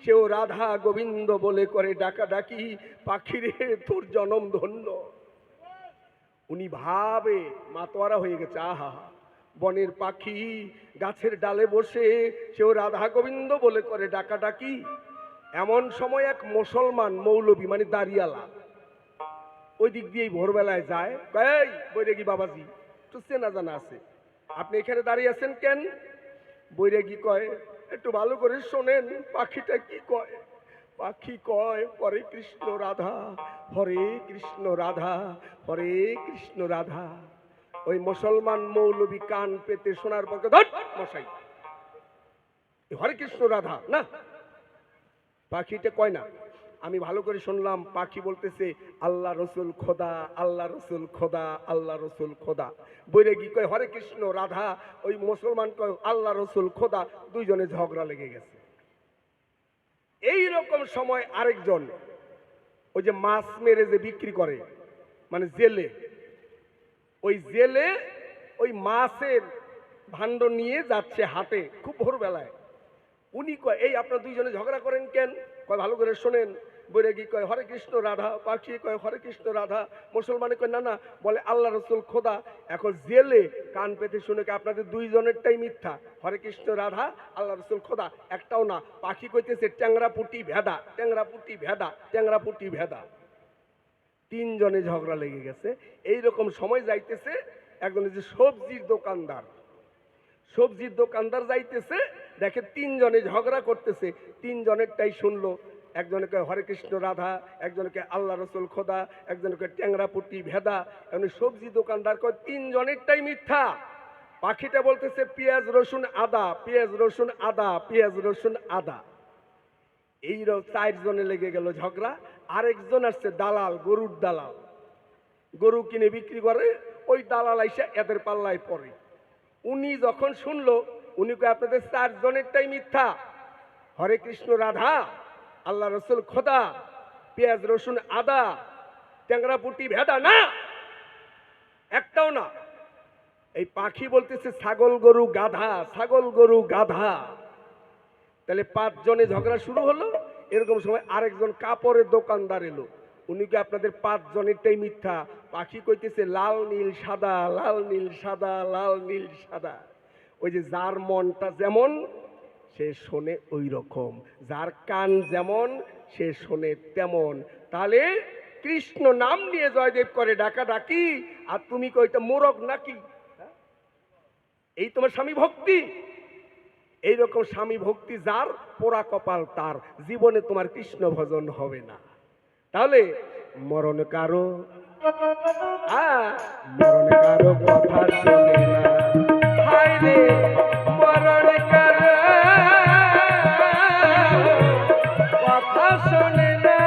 S2: সেও রাধা গোবিন্দ বলে করে ডাকাডাকি। পাখিরে তোর জনম ধন্য। উনি ভাবে মাতোয়ারা হয়ে গেছে, আহা বনের পাখি গাছের ডালে বসে সেও রাধা গোবিন্দ বলে করে ডাকাডাকি। এমন সময় এক মুসলমান মৌলবী মানে দাঁড়িয়ালা ওই দিক দিয়েই ভোরবেলায় যায়। এই বৈরাগী বাবাজি, একটু চেনা জানা আছে, আপনি এখানে দাঁড়িয়ে আছেন কেন? বৈরাগী কয়, একটু ভালো করে শোনেন পাখিটা কি কয়। পাখি কয়, হরে কৃষ্ণ রাধা, হরে কৃষ্ণ রাধা, হরে কৃষ্ণ রাধা। ওই মুসলমান মৌলবী কান পেতে শোনার পর মশাই, হরে কৃষ্ণ রাধা না, পাখিটা কয় না। আমি ভালো করে শুনলাম, পাখি বলতেছে আল্লাহ রসুল খোদা, আল্লাহ রসুল খোদা, আল্লাহ রসুল খোদা। বৈরাগী কয় হরে কৃষ্ণ রাধা, ওই মুসলমান কয় আল্লাহ রসুল খোদা। দুইজনে ঝগড়া লেগে গেছে। এই রকম সময় আরেকজন, ওই যে মাছ মেরে যে বিক্রি করে মানে জেলে, ওই জেলে ওই মাছের ভাণ্ড নিয়ে যাচ্ছে হাটে খুব ভোরবেলায়। উনি কয়, এই আপনারা দুইজনে ঝগড়া করেন কেন? কয় ভালো করে শোনেন। বৈরাগী কয় হরে কৃষ্ণ রাধা, পাখি কয় হরে কৃষ্ণ রাধা। মুসলমানে কয় না না, বলে আল্লাহ রসুল খোদা। এখন জেলে কান পেতে শুনে কি আপনাদের দুইজনেরটাই মিথ্যা, হরে কৃষ্ণ রাধা আল্লাহ রসুল খোদা একটাও না। পাখি কইতেছে ট্যাংরা পুটি ভেদা, ট্যাংরা পুটি ভেদা, ট্যাংরা পুটি ভেদা। তিনজনে ঝগড়া লেগে গেছে। এইরকম সময় যাইতেছে, একজন যে সবজির দোকানদার যাইতেছে, দেখে তিনজনে ঝগড়া করতেছে। তিনজনেরটাই শুনলো। একজনে কয় হরে কৃষ্ণ রাধা, একজনকে আল্লাহ রসুল খোদা, একজনকে ট্যাংরা পুটি ভেদা। এমনি সবজি দোকানদার কয় তিনজনেরটাই মিথ্যা। পাখিটা বলতেছে পেঁয়াজ রসুন আদা, পেঁয়াজ রসুন আদা, পেঁয়াজ রসুন আদা। এই চারজনে লেগে গেল ঝগড়া। আরেকজন আসছে দালাল, গরুর দালাল, গরু কিনে বিক্রি করে। ওই দালাল আইসা এদের পাল্লায় পড়ে। উনি যখন শুনলো, উনি কয় আপনাদের চারজনেরটাই মিথ্যা, হরে কৃষ্ণ রাধা, আল্লাহ রসুল খোদা, পেঁয়াজ রসুন আদা, ট্যাংরা পুটি ভেদা না। একটাও না। এই পাখি বলতেছে ছাগল গরু গাধা, ছাগল গরু গাধা। তাহলে 5 জনে ঝগড়া শুরু হলো। এরকম সময় আরেকজন কাপড়ের দোকানদার এলো। উনি কি আপনাদের 5 জনেরটাই মিথ্যা? পাখি কইতেছে লাল নীল সাদা, লাল নীল সাদা, লাল নীল সাদা। ওই যে যার মনটা যেমন সে শোনে ওই রকম, যার কান যেমন সে শোনে তেমন। তাহলে কৃষ্ণ নাম নিয়ে জয়দেব করে ডাকা ডাকি, আর তুমি কইটা মোরগ নাকি? এই তোমার স্বামী ভক্তি? এইরকম স্বামী ভক্তি যার, পোড়া কপাল তার, জীবনে তোমার কৃষ্ণ ভজন হবে না। তাহলে মরণ কারো মরণ কারো কথা শোনে না, হায় রে মরণ কারো কথা শোনে না।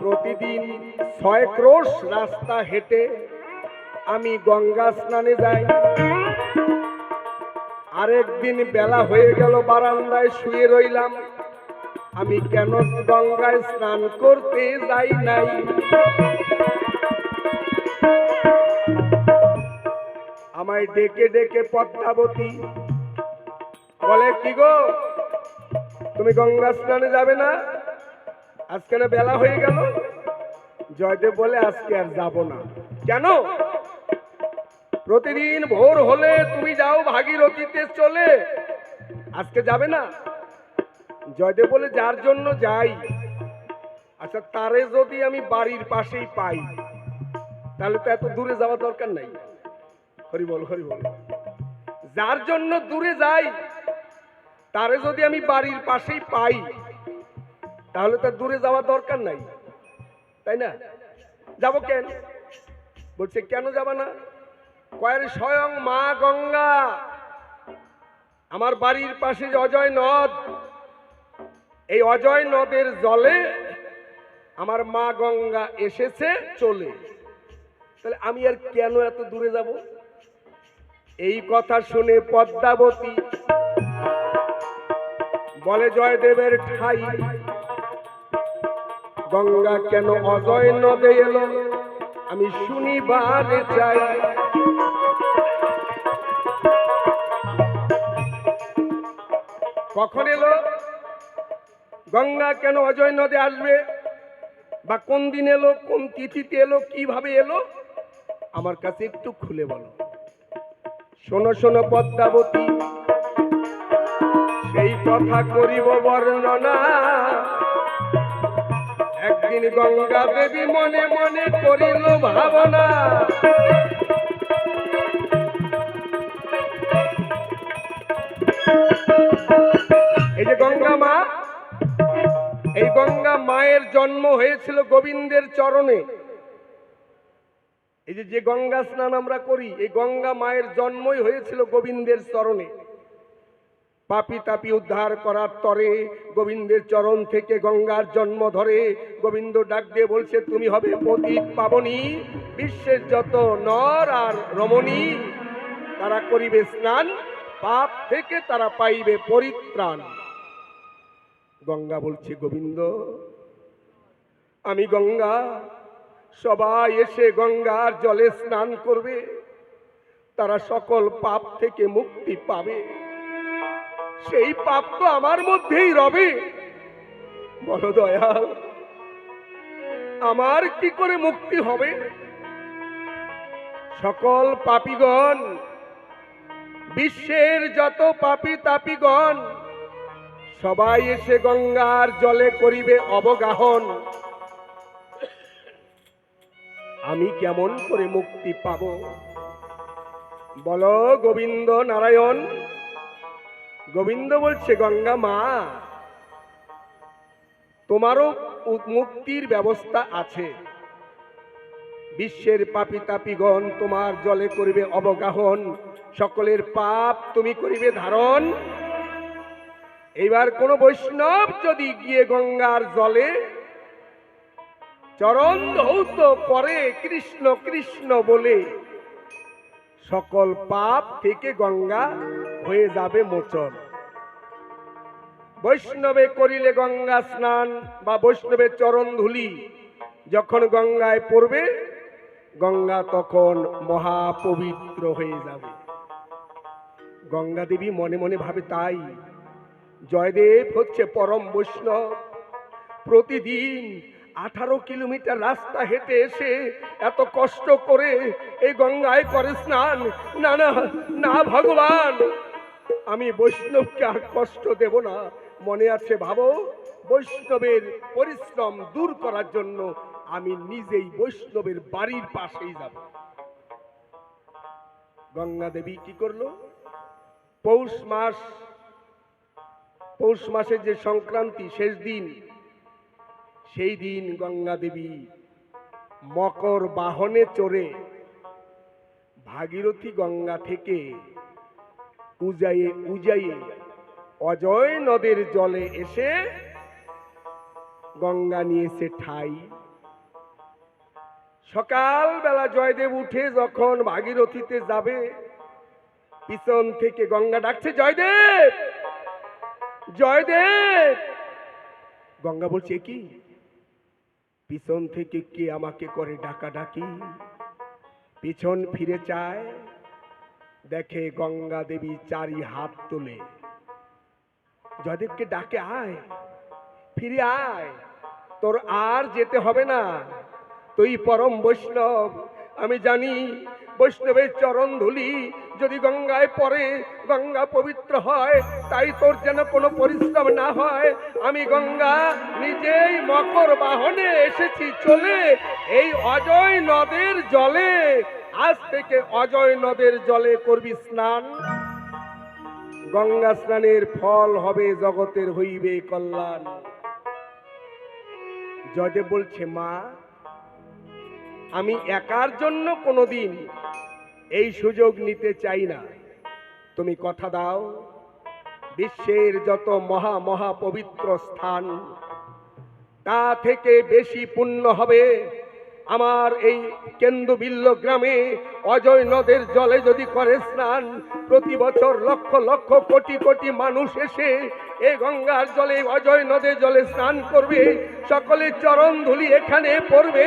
S2: প্রতিদিন 6 ক্রোশ রাস্তা হেঁটে আমি গঙ্গা স্নানে যাই। আরেকদিন বেলা হয়ে গেল, বারান্দায় শুয়ে রইলাম। আমি কেন গঙ্গায় স্নান করতে যাই নাই? আমায় ডেকে ডেকে পদ্মাবতী বলে, কি গো তুমি গঙ্গা স্নানে যাবে না? আজকে না বেলা হয়ে গেল। জয়দেব বলে, আজকে আর যাব না। কেন? প্রতিদিন ভোর হলে তুমি যাও ভাগীরথীতে চলে, আজকে যাবে না? জয়দেব বলে, যার জন্য যাই, আচ্ছা তারে যদি আমি বাড়ির পাশেই পাই তাহলে তো এত দূরে যাওয়া দরকার নাই। হরি বল, হরি বল। যার জন্য দূরে যাই তারে যদি আমি বাড়ির পাশেই পাই তাহলে তো দূরে যাওয়া দরকার নাই, তাই না? যাব কেন? বলছে, কেন যাবা না? কয়ের স্বয়ং মা গঙ্গা, আমার বাড়ির পাশে যে অজয় নদ, এই অজয় নদের জলে আমার মা গঙ্গা এসেছে চলে, তাহলে আমি আর কেন এত দূরে যাব? এই কথা শুনে পদ্মাবতী বলে, জয়দেবের ঠাই গঙ্গা কেন অজয় নদে এলো আমি শুনিবার চাই। কখন এলো? গঙ্গা কেন অজয় নদে আসবে, বা কোন দিন এলো, কোন তিথিতে এলো, কিভাবে এলো, আমার কাছে একটু খুলে বলো। শোনো শোনো পদ্মাবতী, সেই কথা করিব বর্ণনা। একদিন গঙ্গা দেবী মনে মনে করিল ভাবনা। এই যে গঙ্গা মা, এই গঙ্গা মায়ের জন্ম হয়েছিল গোবিন্দের চরণে। এই যে গঙ্গা স্নান আমরা করি, এই গঙ্গা মায়ের জন্মই হয়েছিল গোবিন্দের চরণে। পাপি তাপি উদ্ধার করার তরে গোবিন্দের চরণ থেকে গঙ্গার জন্ম ধরে। গোবিন্দ ডাক দিয়ে বলছে, তুমি হবে পতিত পাবনী, বিশ্বের যত নর আর রমণী তারা করিবে স্নান, পাপ থেকে তারা পাইবে পরিত্রাণ। গঙ্গা বলছে, গোবিন্দ আমি গঙ্গা, সবাই এসে গঙ্গার জলে স্নান করবে, তারা সকল পাপ থেকে মুক্তি পাবে। সেই পাপ তো আমার মধ্যেই রবে। বলো দয়াল, আমার কি করে মুক্তি হবে? সকল পাপীগণ, বিশ্বের যত পাপী তাপীগণ সবাই এসে গঙ্গার জলে করিবে অবগাহন। আমি কেমন করে মুক্তি পাব? বলো গোবিন্দ নারায়ণ। গোবিন্দ বলছে, গঙ্গা মা, তোমারও মুক্তির ব্যবস্থা আছে। বিশ্বের পাপী তাপীগণ তোমার জলে করিবে অবগাহন, সকলের পাপ তুমি করিবে ধারণ। এইবার কোন বৈষ্ণব যদি গিয়ে গঙ্গার জলে চরণ ধৌত করে কৃষ্ণ কৃষ্ণ বলে, সকল পাপ থেকে গঙ্গা হয়ে যাবে মোচন। বৈষ্ণবে করিলে গঙ্গা স্নান বা বৈষ্ণবের চরণ ধুলি যখন গঙ্গায় পড়বে, গঙ্গা তখন মহাপবিত্র হয়ে যাবে। গঙ্গা দেবী মনে মনে ভাবে, তাই জয়দেব হচ্ছে পরম বৈষ্ণব, প্রতিদিন 18 কিলোমিটার রাস্তা হেঁটে এসে এত কষ্ট করে এই গঙ্গায় করে স্নান। না না না ভগবান, আমি বৈষ্ণবকে আর কষ্ট দেব না। মনে আছে ভাবো, বৈষ্ণবের পরিশ্রম দূর করার জন্য আমি নিজেই বৈষ্ণবের বাড়ির পাশেই যাব। গঙ্গা দেবী কি করলো? পৌষ মাসের যে সংক্রান্তি শেষ দিন, সেই দিন গঙ্গা দেবী মকর বাহনে চড়ে ভাগীরথী গঙ্গা থেকে উজাইয়ে অজয় নদের জলে এসে গঙ্গা নিয়েছে ঠাই। সকালবেলা জয়দেব উঠে যখন ভাগীরথীতে যাবে, পিছন থেকে গঙ্গা ডাকছে, জয়দেব জয়দেব। গঙ্গা বলছে, কি? পিছন থেকে কে আমাকে করে ডাকাডাকি? পিছন ফিরে চায়, দেখে গঙ্গা দেবী চারি হাত তোলে, জয়দেবকে ডাকে, আয় ফিরে আয়, তোর আর যেতে হবে না, তুই পরম বৈষ্ণব। আমি জানি বৈষ্ণবের চরণ ধুলি যদি গঙ্গায় পড়ে গঙ্গা পবিত্র হয়, তাই তোর যেন কোনো পরিশ্রম না হয়। আমি গঙ্গা নিজেই মকর বাহনে এসেছি চলে এই অজয় নদের জলে। আজ থেকে অজয় নদের জলে করবি স্নান, গঙ্গা স্নানের ফল হবে জগতের হইবে কল্যাণ। জয়দেব বলছে, মা আমি একার জন্য কোনোদিন এই সুযোগ নিতে চাই না, তুমি কথা দাও বিশ্বের যত মহা মহা পবিত্র স্থান, তা থেকে বেশি পুণ্য হবে আমার এই কেন্দুবিল্ল গ্রামে অজয় নদের জলে যদি করে স্নান। প্রতি বছর লক্ষ লক্ষ কোটি কোটি মানুষ এসে এই গঙ্গার জলে অজয় নদের জলে স্নান করবে, সকলে চরণ ধুলি এখানে পড়বে,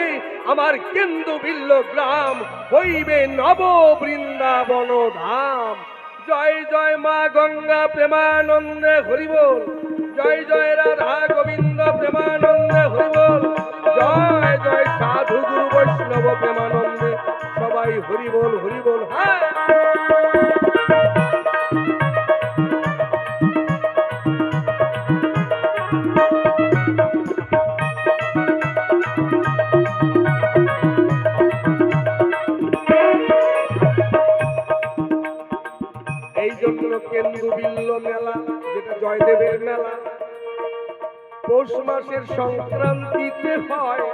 S2: আমার কেন্দুবিল্ল গ্রাম হইবে নব বৃন্দাবন ধাম। জয় জয় মা গঙ্গা প্রেমানন্দে হরিবোল, জয় জয় রাধা গোবিন্দ প্রেমানন্দে হরিবোল, জয় জয় সাধু গুরু বৈষ্ণব প্রেমানন্দে সবাই হরিবোল হরিবোল। হ্যাঁ, এই জন্য কেন্দুবিল্ল মেলা, যেটা জয়দেবের মেলা, পৌষ মাসের সংক্রান্তিতে হয়।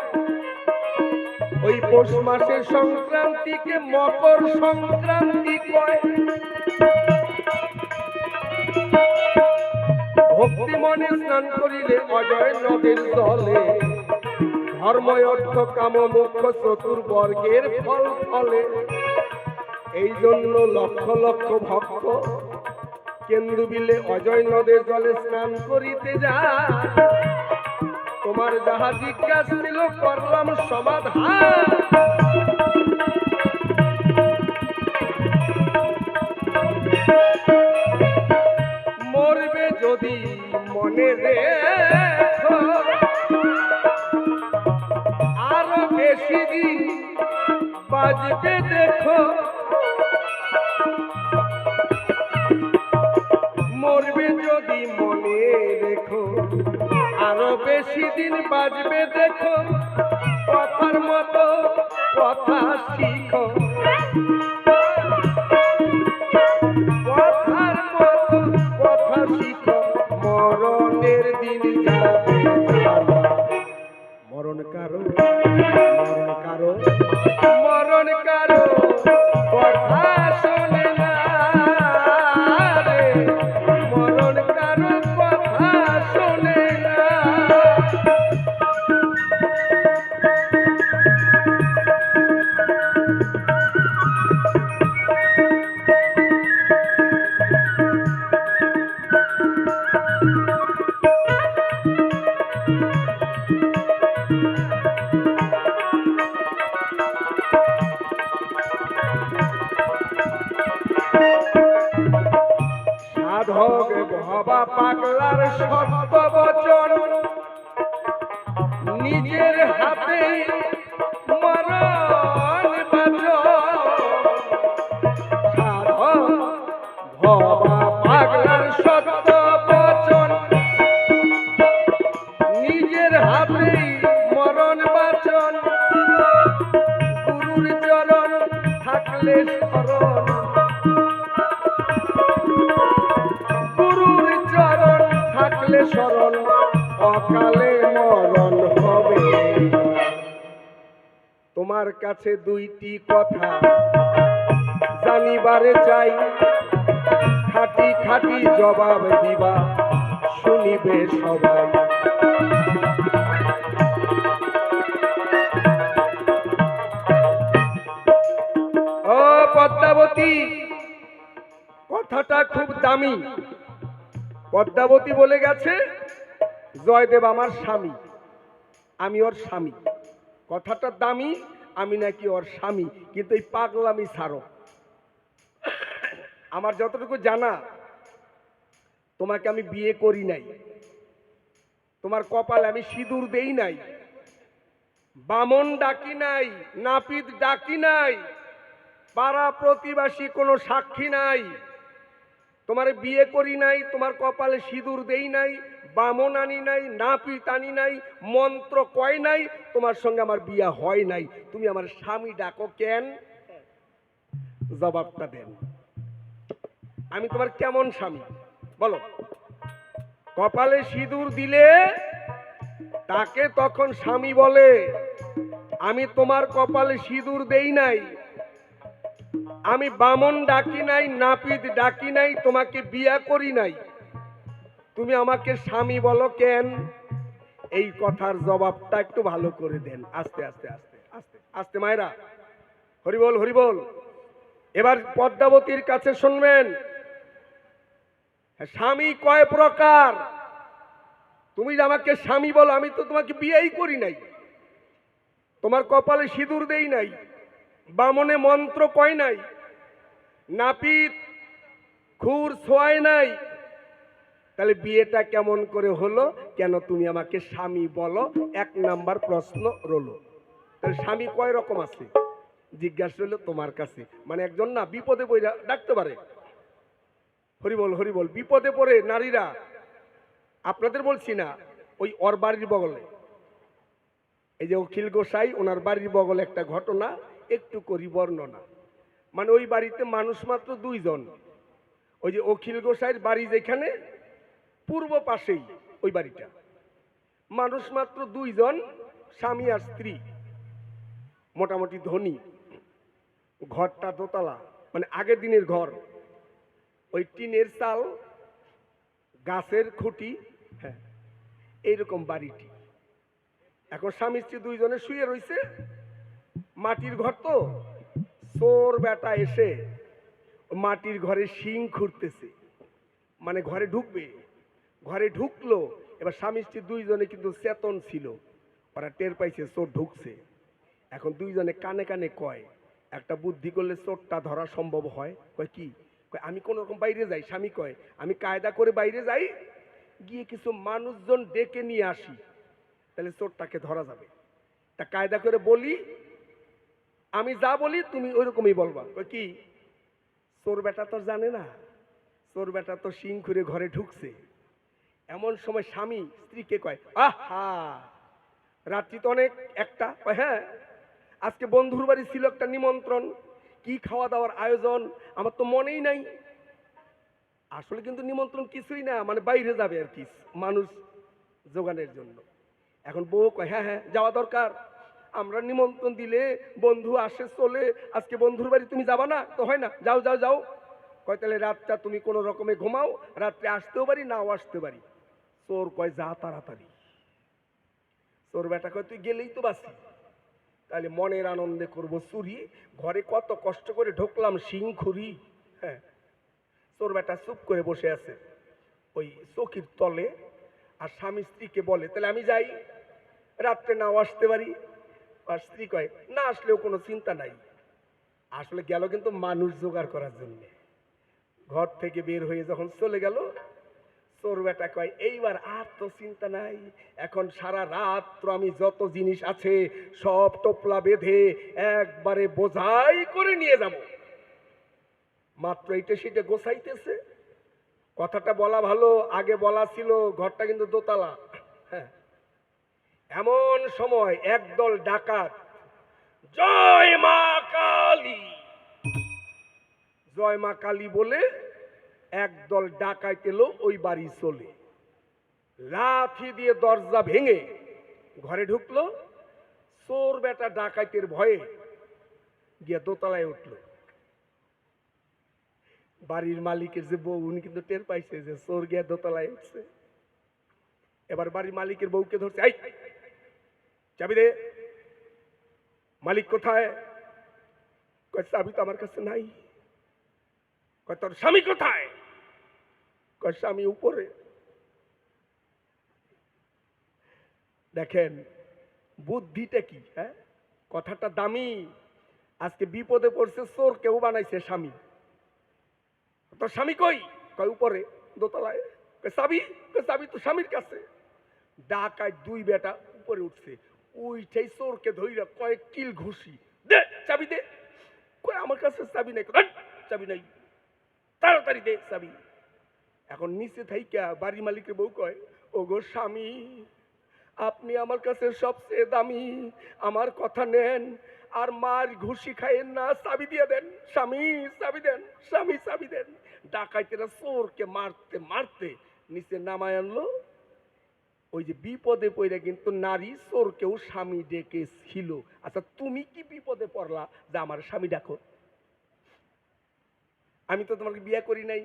S2: ওই পৌষ মাসের সংক্রান্তিকে মকর সংক্রান্তি কয়। ভক্তি মনে স্নান করিলে অজয় নদের জলে, ধর্ম অর্থ কাম মোক্ষ চতুর্বর্গের ফল ফলে। এই জন্য লক্ষ লক্ষ ভক্ত কেন্দুবিলে অজয় নদের জলে স্নান করিতে যায়। তোমার যাহা জিজ্ঞাসা ছিল করলাম সমাধান। মরবে যদি মনে রেখো, আরো বেশি দিন বাজবে দেখো। মরবে যদি মনে রেখো, আরো বেশি দিন বাজবে দেখো। কথার মতো কথা শিখো, কথার মতো কথা শিখো, মরণের দিন যাবে জানা। কারো মরণ কারো কথা শোনে না রে, মরণ কারো কথা শোনে না। সাধক ভবা পাগলার সত্য বচন নিজের হাতে মরণ বাঁচন। সাধক ভবা পাগলার সত্য বচন নিজের হাতে মরণ বাঁচন। গুরুর চরণ থাকলে শরণ, গুরুর চরণ থাকলে শরণ, অকালে মরণ হবে। তোমার কাছে দুইটি কথা জানিবারে চাই, খাটি খাটি জবাব দিবা শুনিবে সবাই। ও পদ্মাবতী, কথাটা খুব দামি। পদ্মাবতী বলে গেছে জয়দেব আমার স্বামী, আমি ওর স্বামী। কথাটা দামি, আমি নাকি ওর স্বামী। কিন্তু এই পাগলামি ছাড়ো। আমার যতটুকু জানা, তোমাকে আমি বিয়ে করি নাই, তোমার কপালে আমি সিঁদুর দেই নাই, বামন ডাকি নাই, নাপিত ডাকি নাই, পাড়া প্রতিবাসী কোনো সাক্ষী নাই। তোমার বিয়ে করি নাই, তোমার কপালে সিঁদুর দেই নাই, বামন আনি নাই, নাপিত আনি নাই, মন্ত্র কয় নাই, তোমার সঙ্গে আমার বিয়ে হয় নাই। তুমি আমার স্বামী ডাকো কেন? জবাবটা দেন। আমি তোমার কেমন স্বামী বলো? কপালে সিঁদুর দিলে তাকে তখন স্বামী বলে। আমি তোমার কপালে সিঁদুর দেই নাই, আমি বামন ডাকি নাই, নাপিত ডাকি নাই, তোমাকে বিয়া করি নাই, তুমি আমাকে স্বামী বলো কেন? এই কথার জবাবটা একটু ভালো করে দেন। আস্তে আস্তে আস্তে আস্তে আস্তে মায়েরা, হরিবল হরিবল। এবার পদ্মাবতীর কাছে শুনবেন, স্বামী কয় প্রকার? তুমি আমাকে স্বামী বলো, আমি তো তোমাকে বিয়েই করি নাই, তোমার কপালে সিঁদুর দেই নাই, বামনে মন্ত্র কয় নাই, নাপিত খুর ছোঁয়ায় নাই, তাহলে বিয়েটা কেমন করে হলো? কেন তুমি আমাকে স্বামী বলো? এক নাম্বার প্রশ্ন রলো। তাহলে স্বামী কয় রকম আছে জিজ্ঞাসা হলো তোমার কাছে। মানে একজন না বিপদে পড়ে ডাকতে পারে। হরিবল হরিবল। বিপদে পড়ে নারীরা, আপনাদের বলছি না, ওই ওর বাড়ির বগলে, এই যে অখিল গোসাই, ওনার বাড়ির বগলে একটা ঘটনা একটু করি বর্ণনা। মানে ওই বাড়িতে মানুষ মাত্র দুইজন। ওই যে অখিল গোসাইয়ের বাড়ি যেখানে, পূর্ব পাশেই ওই বাড়িটা, মানুষ মাত্র দুইজন, স্বামী আর স্ত্রী, মোটামুটি ধনী। ঘরটা দোতলা, মানে আগের দিনের ঘর, ওই টিনের চাল, গাছের খুঁটি, হ্যাঁ এইরকম বাড়িটি। এখন স্বামী স্ত্রী দুইজনে শুয়ে রইছে, মাটির ঘর তো, চোর বেটা এসে মাটির ঘরে শিং খুঁড়তেছে, মানে ঘরে ঢুকবে। ঘরে ঢুকলো, এবার স্বামী স্ত্রী দুইজনে কিন্তু চেতন ছিল, ওরা টের পাইছে চোর ঢুকছে। এখন দুইজনে কানে কানে কয়, একটা বুদ্ধি করলে চোরটা ধরা সম্ভব হয়। কয় কি? কয় আমি কোন রকম বাইরে যাই। স্বামী কয় আমি কায়দা করে বাইরে যাই, গিয়ে কিছু মানুষজন ডেকে নিয়ে আসি, তাহলে চোরটাকে ধরা যাবে। তা কায়দা করে বলি, আমি যা বলি তুমি ওইরকমই বলবা। কয় কি? চোর বেটা তো জানে না, চোর বেটা তো শিং খুঁড়ে ঘরে ঢুকছে। এমন সময় স্বামী স্ত্রীকে কয়, আহা রাত্রি তো অনেক একটা। কয় হ্যাঁ, আজকে বন্ধুর বাড়ি ছিল একটা নিমন্ত্রণ, কি খাওয়া দাওয়ার আয়োজন আমার তো মনেই নাই। আসলে কিন্তু নিমন্ত্রণ কিছুই না, মানে বাইরে যাবে আর কি, মানুষ জোগানের জন্য। এখন বউ কয় হ্যাঁ হ্যাঁ যাওয়া দরকার, আমরা নিমন্ত্রণ দিলে বন্ধু আসে চলে, আজকে বন্ধুর বাড়ি তুমি যাবা না তো হয় না, যাও যাও যাও। কয় তাহলে রাতটা তুমি কোনো রকমে ঘুমাও, রাত্রে আসতেও পারি নাও আসতে পারি। চোর কয় যা তাড়াতাড়ি। চোর বেটা কয় তুই গেলেই তো বাসি, তাহলে মনের আনন্দে করব চুরি, ঘরে কত কষ্ট করে ঢুকলাম সিংখুরি। হ্যাঁ, চোর বেটা চুপ করে বসে আছে ওই চৌকির তলে, আর স্বামী স্ত্রীকে বলে তাহলে আমি যাই, রাত্রে নাও আসতে পারি। আর স্ত্রী কয় না আসলেও কোনো চিন্তা নাই। আসলে গেল কিন্তু মানুষ জোগাড় করার জন্য। ঘর থেকে বের হয়ে যখন চলে গেল, চোর বেটা কয় এইবার আর তো চিন্তা নাই, এখন সারা রাত্র আমি যত জিনিস আছে সব টোপলা বেঁধে একবারে বোঝাই করে নিয়ে যাব। মাত্র এইটা সেটা গোছাইতেছে। কথাটা বলা ভালো, আগে বলা ছিল ঘরটা কিন্তু দোতলা। হ্যাঁ, এমন সময় একদল ডাকাত জয় মা কালী, জয় মা কালী বলে একদল ডাকাত এলো ওই বাড়ি চলে, লাথি দিয়ে দরজা ভেঙে ঘরে ঢুকলো। চোর বেটা ডাকাতের ভয়ে গিয়ে দোতলায় উঠলো। বাড়ির মালিকের যে বউ উনি কিন্তু টের পাইছে যে চোর গিয়ে দোতলায় উঠছে। এবার বাড়ির মালিকের বউকে ধরছে, এই চাবি দে। মালিক কোথায়? কয় চাবি তো আমার কাছে নাই। কয় তোর স্বামী কোথায়? কয় স্বামী উপরে। দেখেন বুদ্ধিটা কি, হ্যাঁ, কথাটা দামি। আজকে বিপদে পড়ছে চোর, কেউ বানাইছে স্বামী। তোর স্বামী কই? কয় উপরে দোতলায়। কয় চাবি? কয় চাবি তো স্বামীর কাছে। ডাকায় দুই বেটা উপরে উঠছে, উইঠাই চোরকে ধইরা কয়েক কিল ঘুষি, দে চাবি দে। কয় আমার কাছে চাবি নাই। চাবি নাই, তাড়াতাড়ি দে চাবি। এখন নিচে থাইকা বাড়ি মালিকের বউ কয়, ও গো স্বামী, আপনি আমার কাছে সবচেয়ে দামি, আমার কথা নেন আর মার ঘুষি খাইয়েন না, চাবি দিয়ে দেন। স্বামী চাবি দেন, স্বামী চাবি দেন। ডাকাইতেরা চোরকে মারতে মারতে নিচে নামায় আনলো। ওই যে বিপদে পড়ে কিন্তু নারী চোরকেও স্বামী ডেকেছিল। আচ্ছা তুমি কি বিপদে পড়লা যে আমার স্বামী ডাকো? আমি তো তোমাকে বিয়ে করি নাই,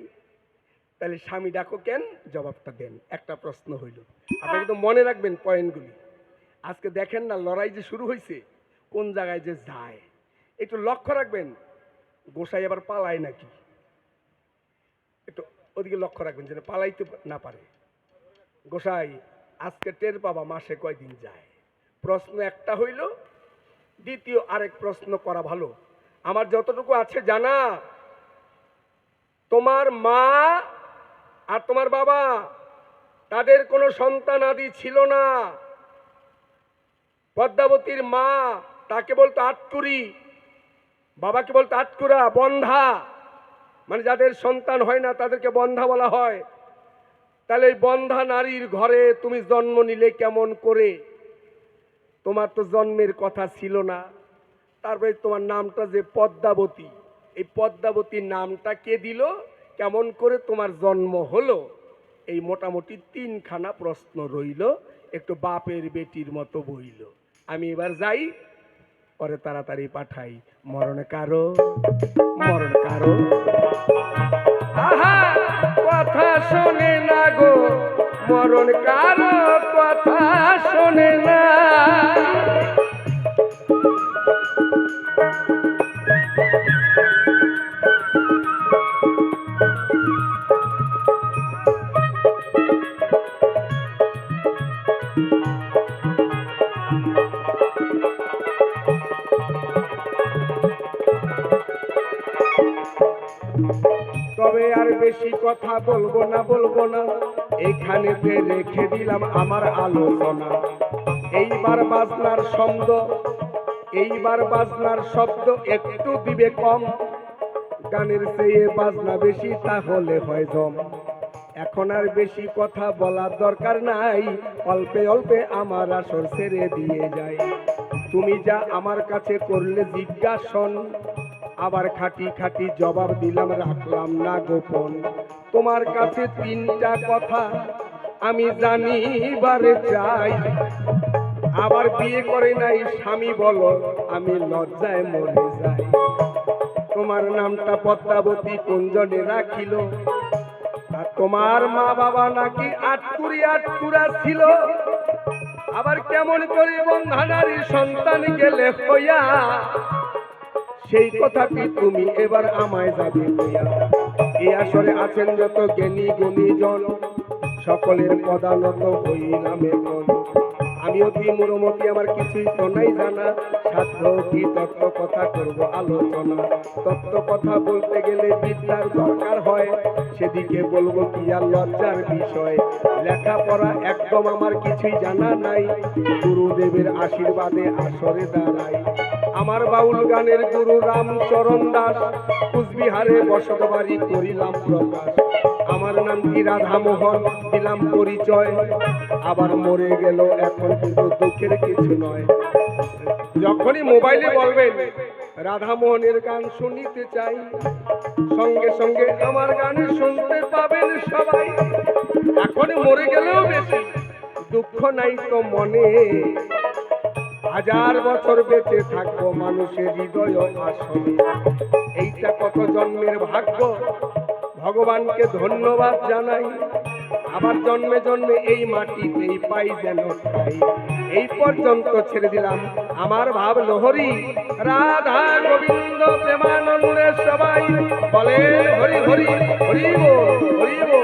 S2: তাহলে স্বামী ডাকো কেন? জবাবটা দেন। একটা প্রশ্ন হইল, আপনি কিন্তু মনে রাখবেন পয়েন্টগুলি। আজকে দেখেন না লড়াই যে শুরু হয়েছে, কোন জায়গায় যে যায় একটু লক্ষ্য রাখবেন। গোসাই আবার পালায় নাকি, একটু ওদিকে লক্ষ্য রাখবেন যেন পালাইতে না পারে। গোসাই আজকে টের পাবা মাসে কয়দিন যায়। প্রশ্ন একটা হইল, দ্বিতীয় আরেক প্রশ্ন করা ভালো। আমার যতটুকু আছে জানা, তোমার মা আর তোমার বাবা তাদের কোনো সন্তান আদি ছিল না। পদ্মাবতীর মা তাকে বলতো আটকুরি, বাবাকে বলতো আটকুরা, বন্ধা, মানে যাদের সন্তান হয় না তাদেরকে বন্ধা বলা হয়। তাহলে এই বন্ধা নারীর ঘরে তুমি জন্ম নিলে কেমন করে? তোমার তো জন্মের কথা ছিল না। তারপরে তোমার নামটা যে পদ্মাবতী, এই পদ্মাবতীর নামটা কে দিল? কেমন করে তোমার জন্ম হলো? এই মোটামুটি তিনখানা প্রশ্ন রইল, একটু বাপের বেটির মতো বইল। আমি এবার যাই, পরে তাড়াতাড়ি পাঠাই। মরণ কারো, মরণ কারো। আহা কথা শোনে না গো, মরণ কারো কথা শোনে না। তবে আর বেশি কথা বলবো না, বলবো না, এখানেতে রেখে দিলাম আমার আলোচনা। এইবার বাজনার শব্দ, এইবার বাজনার শব্দ একটু দিবে কম, গানের চেয়ে বাজনা বেশি তাহলে হয় জম। এখন আর বেশি কথা বলার দরকার নাই, অল্পে অল্পে আমার আসর ছেড়ে দিয়ে যায়। তুমি যা আমার কাছে করলে জিজ্ঞাসন, আবার খাটি খাটি জবাব দিলাম, রাখলাম না গোপন। তোমার কাছে তিনটা কথা আমি জানিবারে চাই, আবার বিয়ে করে নাই স্বামী বলো, আমি লজ্জায় মরে যাই। তোমার নামটা পদ্মাবতী কুঞ্জনে রাখিল, আর তোমার মা বাবা নাকি আটকুরা ছিল। আবার কেমন করে বন্ধানারী সন্তান গেলে হইয়া, সেই কথাটি তুমি এবার আমায় যাবে বইয়া। এই আসরে আছেন যত জ্ঞানী গুণীজন, সকলের পদানত হইলাম এখন। আমি অতি মুরমতি, আমার কিছুই তো নাই জানা, সাধ্য কি তত্ত্ব কথা করব আলোচনা। তত্ত্ব কথা বলতে গেলে বিদ্যার দরকার হয়, সেদিকে বলবো কি আর লজ্জার বিষয়। লেখাপড়া একদম আমার কিছুই জানা নাই, গুরুদেবের আশীর্বাদে আসরে দাঁড়াই। আমার বাউল গানের গুরু রামচরণ দাস, কুচবিহারে বসত বাড়ি করিলাম প্রকাশ। আমার নাম কি রাধামোহন, দিলাম পরিচয়। আবার মরে গেল এখন কিন্তু দুঃখের কিছু নয়। যখনই মোবাইলে বলবেন রাধামোহনের গান শুনিতে চাই, সঙ্গে সঙ্গে আমার গান শুনতে পাবেন সবাই। এখন মরে গেলেও বেশি দুঃখ নাই তো মনে, হাজার বছর বেঁচে থাকবো মানুষের হৃদয় আসনে। এইটা কত জন্মের ভাগ্য, ভগবানকে ধন্যবাদ জানাই। আবার জন্মে জন্মে এই মাটিতেই পাই যেন ঠাই। এই পর্যন্ত ছেড়ে দিলাম আমার ভাব লহরী। রাধা গোবিন্দ প্রেমানন্দে সবাই বলেন হরি হরি হরি বল, হরি বল।